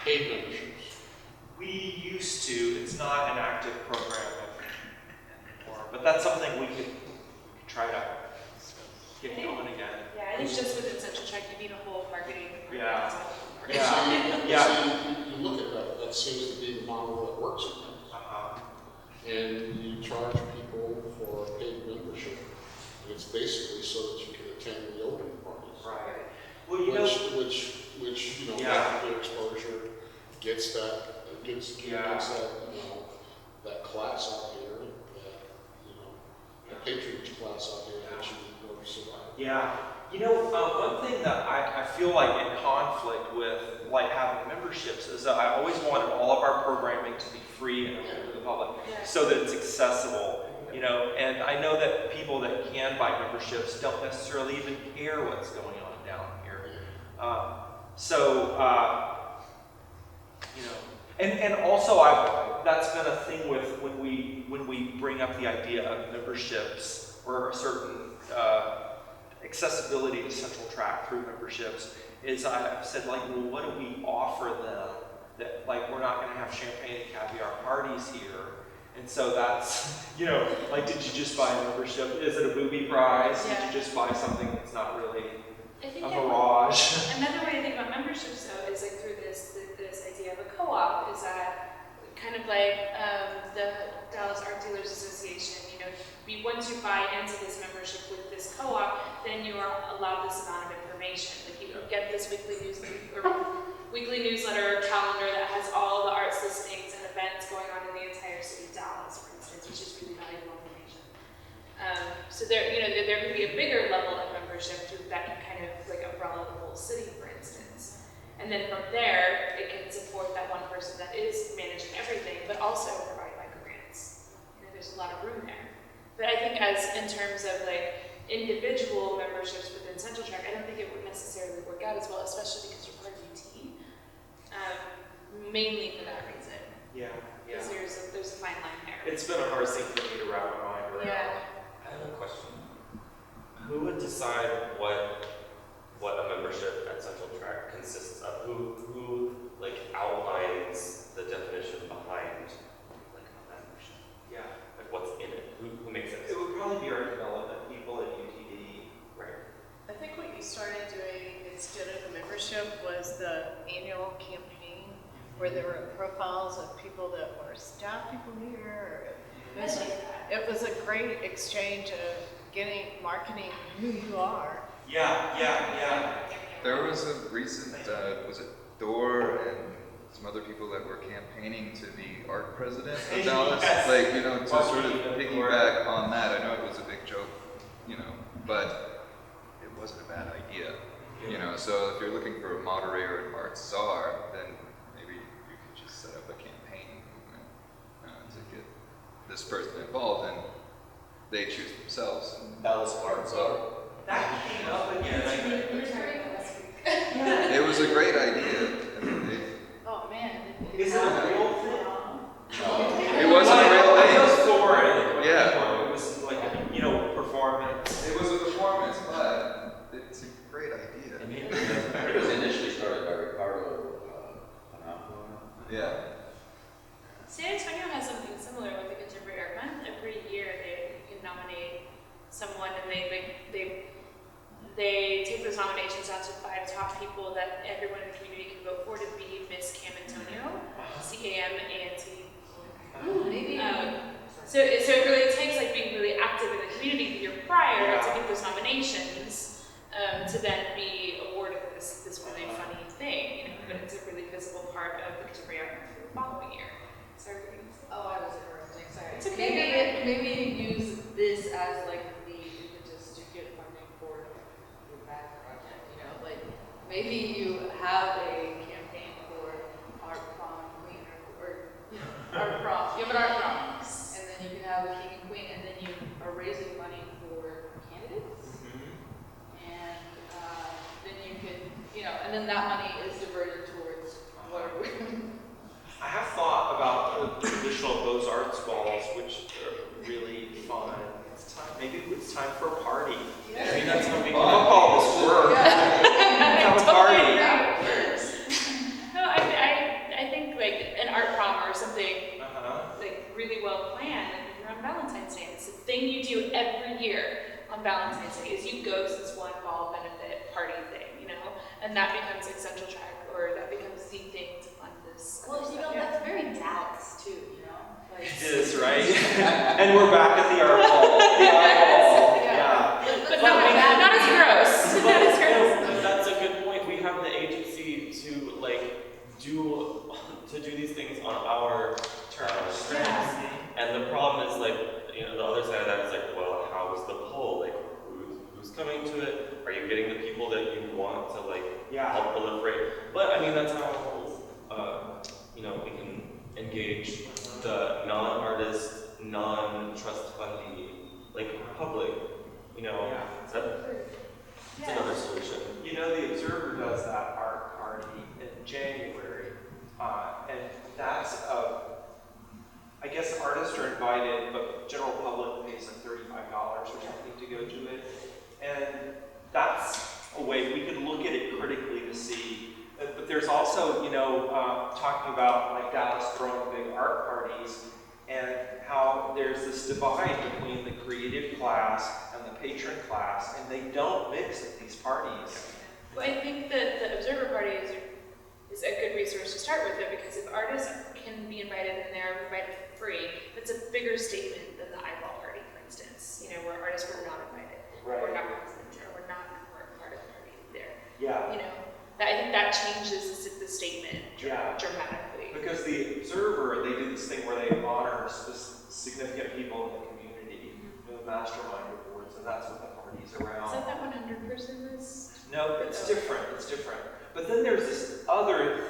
Paid memberships? We used to. It's not an active program anymore, but that's something we could try to get going again. Yeah, I think just within CentralTrak you need a whole marketing. Yeah. You look at that, that seems to be the model that works in that. And you charge people for a paid membership. And it's basically so that you can attend the opening parties. Right. Well, which gets their exposure, gets that that class out here, that patronage class out here that you go to survive. Yeah. One thing that I feel like in conflict with like having memberships is that I always wanted all of our programming to be free and open to the public, so that it's accessible. And I know that people that can buy memberships don't necessarily even care what's going on down here. And also that's been a thing with when we bring up the idea of memberships or a certain accessibility to CentralTrak through memberships is I've said, like, well, what do we offer them that, like, we're not going to have champagne and caviar parties here. And so that's, you know, like, did you just buy a membership? Is it a booby prize? Yeah. Did you just buy something that's not really I think a that mirage? another way to think about memberships, though, is like through this idea of a co-op. Is that kind of like the Dallas Art Dealers Association? You know, once you buy into this membership with this co-op, then you are allowed this amount of information. Like you get this weekly newsletter or calendar that has all the arts listings and events going on in the entire city of Dallas, for instance, which is really valuable information. So there, you know, there could be a bigger level of membership that can kind of like umbrella the whole city, for instance. And then from there, it can support that one person that is managing everything, but also provide micro grants. You know, there's a lot of room there. But I think as in terms of like individual memberships within CentralTrak, I don't think it would necessarily work out as well, especially because you're part of UT. Mainly for that reason. Yeah, yeah. Because there's a fine line there. It's been a hard thing for me to wrap my mind around. Yeah. I have a question. Who would decide what a membership at CentralTrak consists of? Who like outlines the definition behind like a membership? Yeah. Like what's in it? Who makes it? It would probably be our development people at UTD. Right. I think what you started doing instead of the membership was the annual campaign where there were profiles of people that were staff people here. It was a great exchange of marketing who you are. Yeah. There was a recent, was it Dore and some other people that were campaigning to the art president of Dallas? Yes. Like, you know, to Well, sort of even piggyback on that. I know it was a big joke, you know, but it wasn't a bad idea. You know, so if you're looking for a moderator and art czar, then maybe you could just set up a campaign movement to get this person involved, and they choose themselves. Dallas Arts are. That came up again. It was a great idea. I mean, Oh, man. Is it a real thing? it wasn't a real I thing. know story. Yeah. It was like a, you know, performance. It was a performance, but it's a great idea. It was initially started by Ricardo Panapo. Yeah. San Antonio has something similar with the Contemporary Art Month. Every year they can nominate someone, and they take those nominations out to 5 top people that everyone in the community can vote for to be Miss Cam Antonio, CAMANT. Maybe. So it really takes like being really active in the community the year prior to get those nominations to then be awarded this really funny thing, you know. But it's a really visible part of the Contemporary Art Month for the following year. Sorry. Oh, I was interrupting, sorry. It's okay. Maybe use this as like the impetus to get funding for your bad project, you know, like maybe you have a campaign for art prom queen or you know, art prom. You have an art prom, and then you can have a king and queen, and then you are raising money for candidates, and then you can, you know, and then that money is diverted towards whatever. I have thought about the traditional Beaux-Arts balls, which are really fun. Maybe it's time for a party. Yeah. Maybe that's how we can call this work. Have a party. No, I think like an art prom or something Uh-huh. like really well planned, and you're on Valentine's Day. It's the thing you do every year on Valentine's Day is you go to this one ball benefit party thing, you know, and that becomes like CentralTrak, or that becomes the thing to fund this. Well, you know, that's very Dallas too, you know? Like, It is, right? And we're back at the art ball. The art ball. Yeah. But not as gross. Not as gross. That's a good point. We have the agency to like do these things on our terms. Yeah. And the problem is like, you know, the other side of that is like, well, how is the poll? Like, who's coming to it? Are you getting the people that you want to like help proliferate? But I mean, that's how you know, we can engage the non-artist, non-trust fundee, like public. You know, it's another solution. You know, the Observer does that art party in January, and that's I guess artists are invited, but general public pays like $35 or something to go to it. And there's also, talking about like Dallas throwing big art parties and how there's this divide between the creative class and the patron class, and they don't mix at these parties. Well, I think that the observer party is a good resource to start with it, because if artists can be invited and they're invited for free, that's a bigger statement than the eyeball party, for instance, where artists were not invited, Right. or not present, or we're not part of the party there. Yeah. I think that changes the statement Yeah. dramatically. Because the Observer, they do this thing where they honor significant people in the community, the mastermind awards, and that's what the party's around. Is that 100% list? No, it's different. It's different. But then there's this other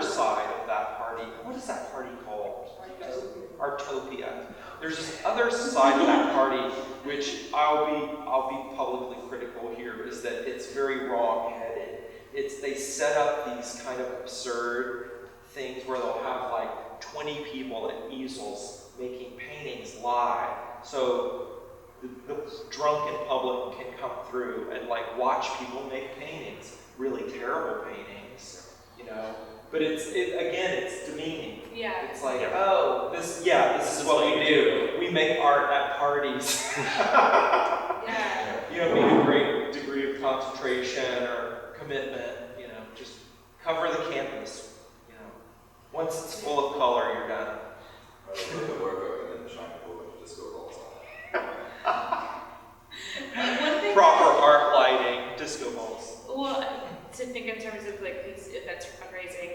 side of that party. What is that party called? Artopia. There's this other side of that party, which I'll be publicly critical here, is that it's very wrong-headed. They set up these kind of absurd things where they'll have like 20 people at easels making paintings live. So the drunken public can come through and like watch people make paintings, really terrible paintings, But it's demeaning. Yeah. It's like, oh, this is what we do. We make art at parties. Yeah. You don't need a great degree of concentration or commitment, just cover the canvas, Once it's full of color, you're done. The work and then shine a whole bunch of disco balls One thing Proper art lighting, disco balls. Well, to think in terms of like these events for fundraising,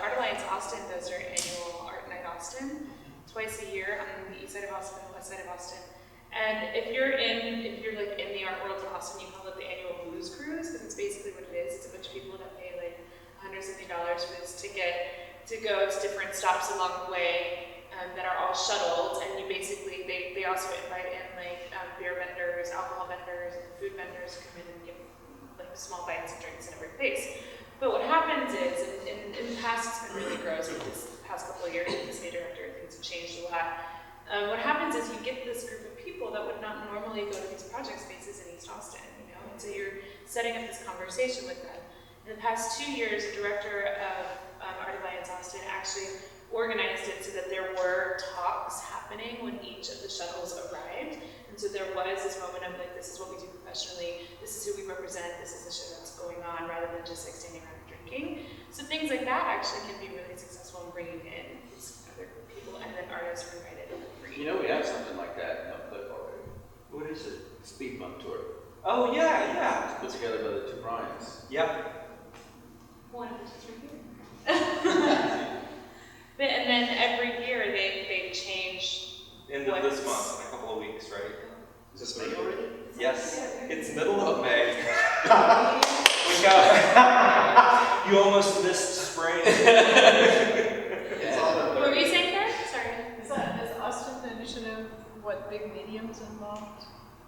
Art Alliance Austin does their annual Art Night Austin twice a year on the east side of Austin and the west side of Austin. And if you're like in the art world in Austin, you call it the annual booze cruise, because it's basically what it is. It's a bunch of people that pay like $170 for this ticket to go to different stops along the way that are all shuttled, and you basically they also invite in like beer vendors, alcohol vendors, and food vendors to come in and give like small bites and drinks in every place. But what happens is, in the past it's been really gross, like this past couple of years with this new director, things have changed a lot. What happens is you get this group of people that would not normally go to these project spaces in East Austin, and so you're setting up this conversation with them. In the past 2 years, the director of Art Alliance Austin actually organized it so that there were talks happening when each of the shuttles arrived. And so there was this moment of like, this is what we do professionally, this is who we represent, this is the show that's going on, rather than just like standing around and drinking. So things like that actually can be really successful in bringing in these other people, and then artists are invited for free. We have something like that in Upland already. What is it? Speed bump tour. Oh, yeah. Put together by the two Bryans. Yep. One of which is right here. And then every year they change. End of this month, in a couple of weeks, right? Is this May already? Yes, it's middle of May. Look out. You almost missed spring. What were you saying there? Sorry. Is Austin Initiative, what, big mediums involved?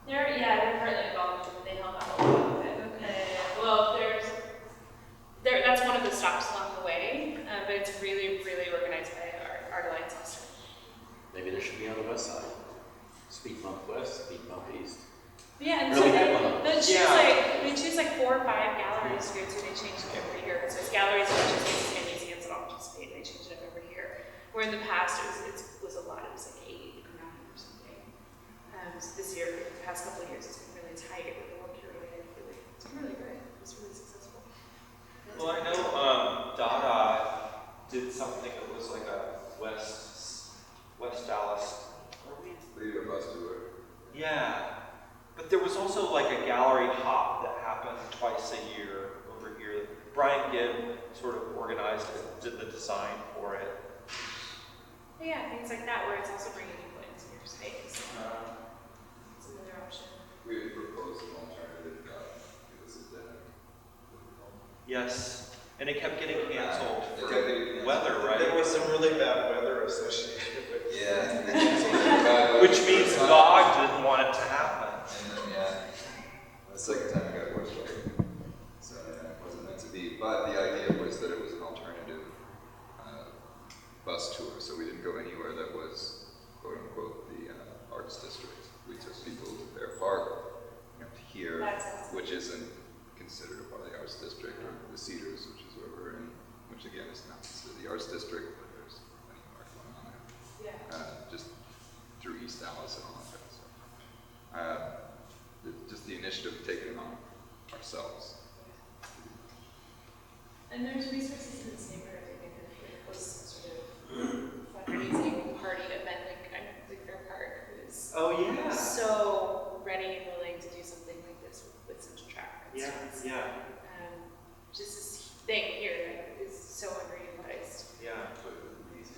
They're partly involved. They help out a lot with it. Okay. Well, that's one of the stops along the way, but it's really, really organized by Art Alliance Austin. Maybe there should be on the west side. Speed bump west, speed bump east. Yeah, and Really so good one. they choose like 4 or 5 galleries to go to. They change it every year. So it's galleries, artists, and museums that all participate. They change it up every year. Where in the past it was a lot. It was like 8 or 9 or something. So this year, the past couple of years, it's been really tight. It was more curated. It's been really great. It was really successful. Well, I know Dada did something that was like a West Dallas. Lead a bus tour. Yeah, but there was also like a gallery hop that happened twice a year over here. Brian Gibb sort of organized it, did the design for it. Yeah, things like that, where it's also bringing people into your space. It's another option. We had proposed an alternative it was a dinner. Yes, and it kept getting canceled It for kept getting canceled. weather, right? There was some really bad weather associated with it. Yeah. they canceled it. Which means God didn't want it to happen. And then, the second time it got worse. So, it wasn't meant to be. But the idea was that it was an alternative bus tour, so we didn't go anywhere that was, quote unquote, the arts district. We took people to Bear Park, to here, That's awesome. which isn't considered a part of the Arts District, or the Cedars, which is where we're in, which again is not the Arts District, but there's plenty more going on there. Just through East Dallas and all that kind of stuff. Just the initiative of taking it on ourselves. And there's resources in this neighborhood, I think, if you host some sort of fundraising party event, like Fair Park, who is Oh yeah. so ready and willing to do something like this with CentralTrak. Yeah. Yeah. Just this thing here that is so underutilized. Yeah. But these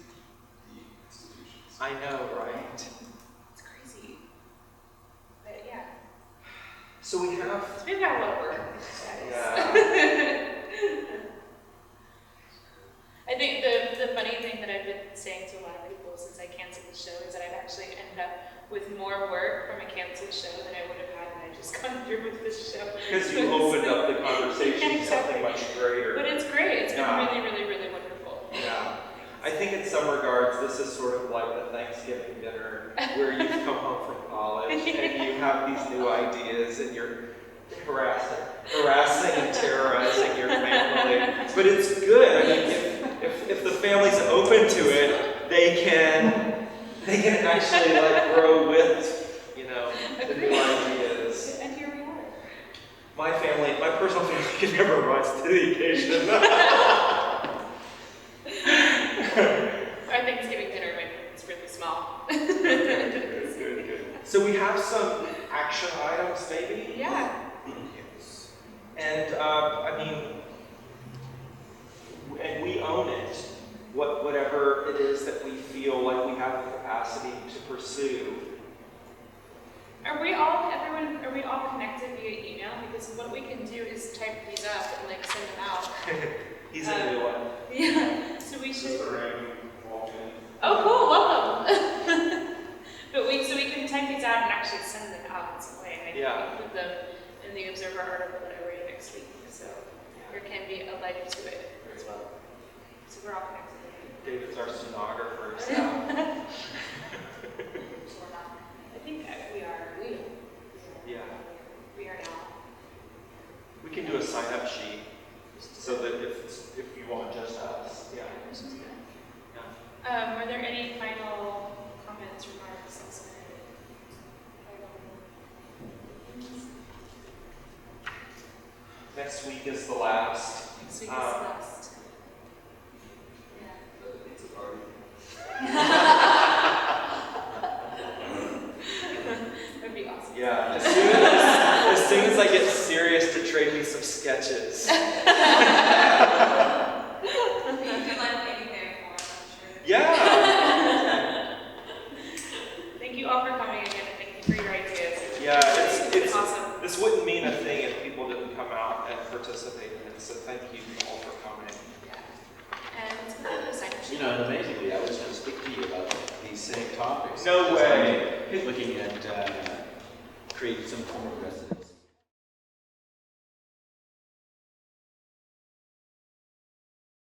institutions. I know, right? It's crazy. But yeah, So we have. so we've got a lot of work. Yeah. I think the funny thing that I've been saying to a lot of people since I canceled the show is that I've actually ended up with more work from a canceled show than I would have had had I just gone through with this show. Because you opened up the conversation to something Exactly. much greater. But it's great. It's been Yeah. really, really, really wonderful. Yeah. I think in some regards, this is sort of like the Thanksgiving dinner where you've come home from college and you have these new ideas and you're harassing and terrorizing your family. But it's good. I mean, if the family's open to it, they can actually like grow with, the new ideas. And here we are. My personal family can never rise to the occasion. Our Thanksgiving dinner is really small. Good. So we have some action items, maybe? Yeah. And and we own it. Whatever it is that we feel like we have the capacity to pursue. Are we all connected via email? Because what we can do is type these up and like send them out. He's a new one. Yeah. So we should. Just a random walk-in. Oh, cool! Welcome. But we can type these out and actually send them out in some way. And I can put them in the Observer article that I write next week. So there can be a life to it as well. So we're all connected. David's our stenographer. So. I think we are. Yeah. We are now. We can do a sign-up sheet so that if you want just us. Yeah. Are there any final comments, remarks? Next week is the last. Next week is last. It's a party. That'd be awesome. Yeah. As soon as I get serious to trade me some sketches. Yeah. Thank you all for coming again, and thank you for your ideas. Yeah, it's awesome. This wouldn't mean a thing if people didn't come out and participate in it. So thank you all for coming. Yeah. And let's go to the second sheet. And amazingly, I was going to speak to you about these same topics. No way. Looking at creating some form of residence.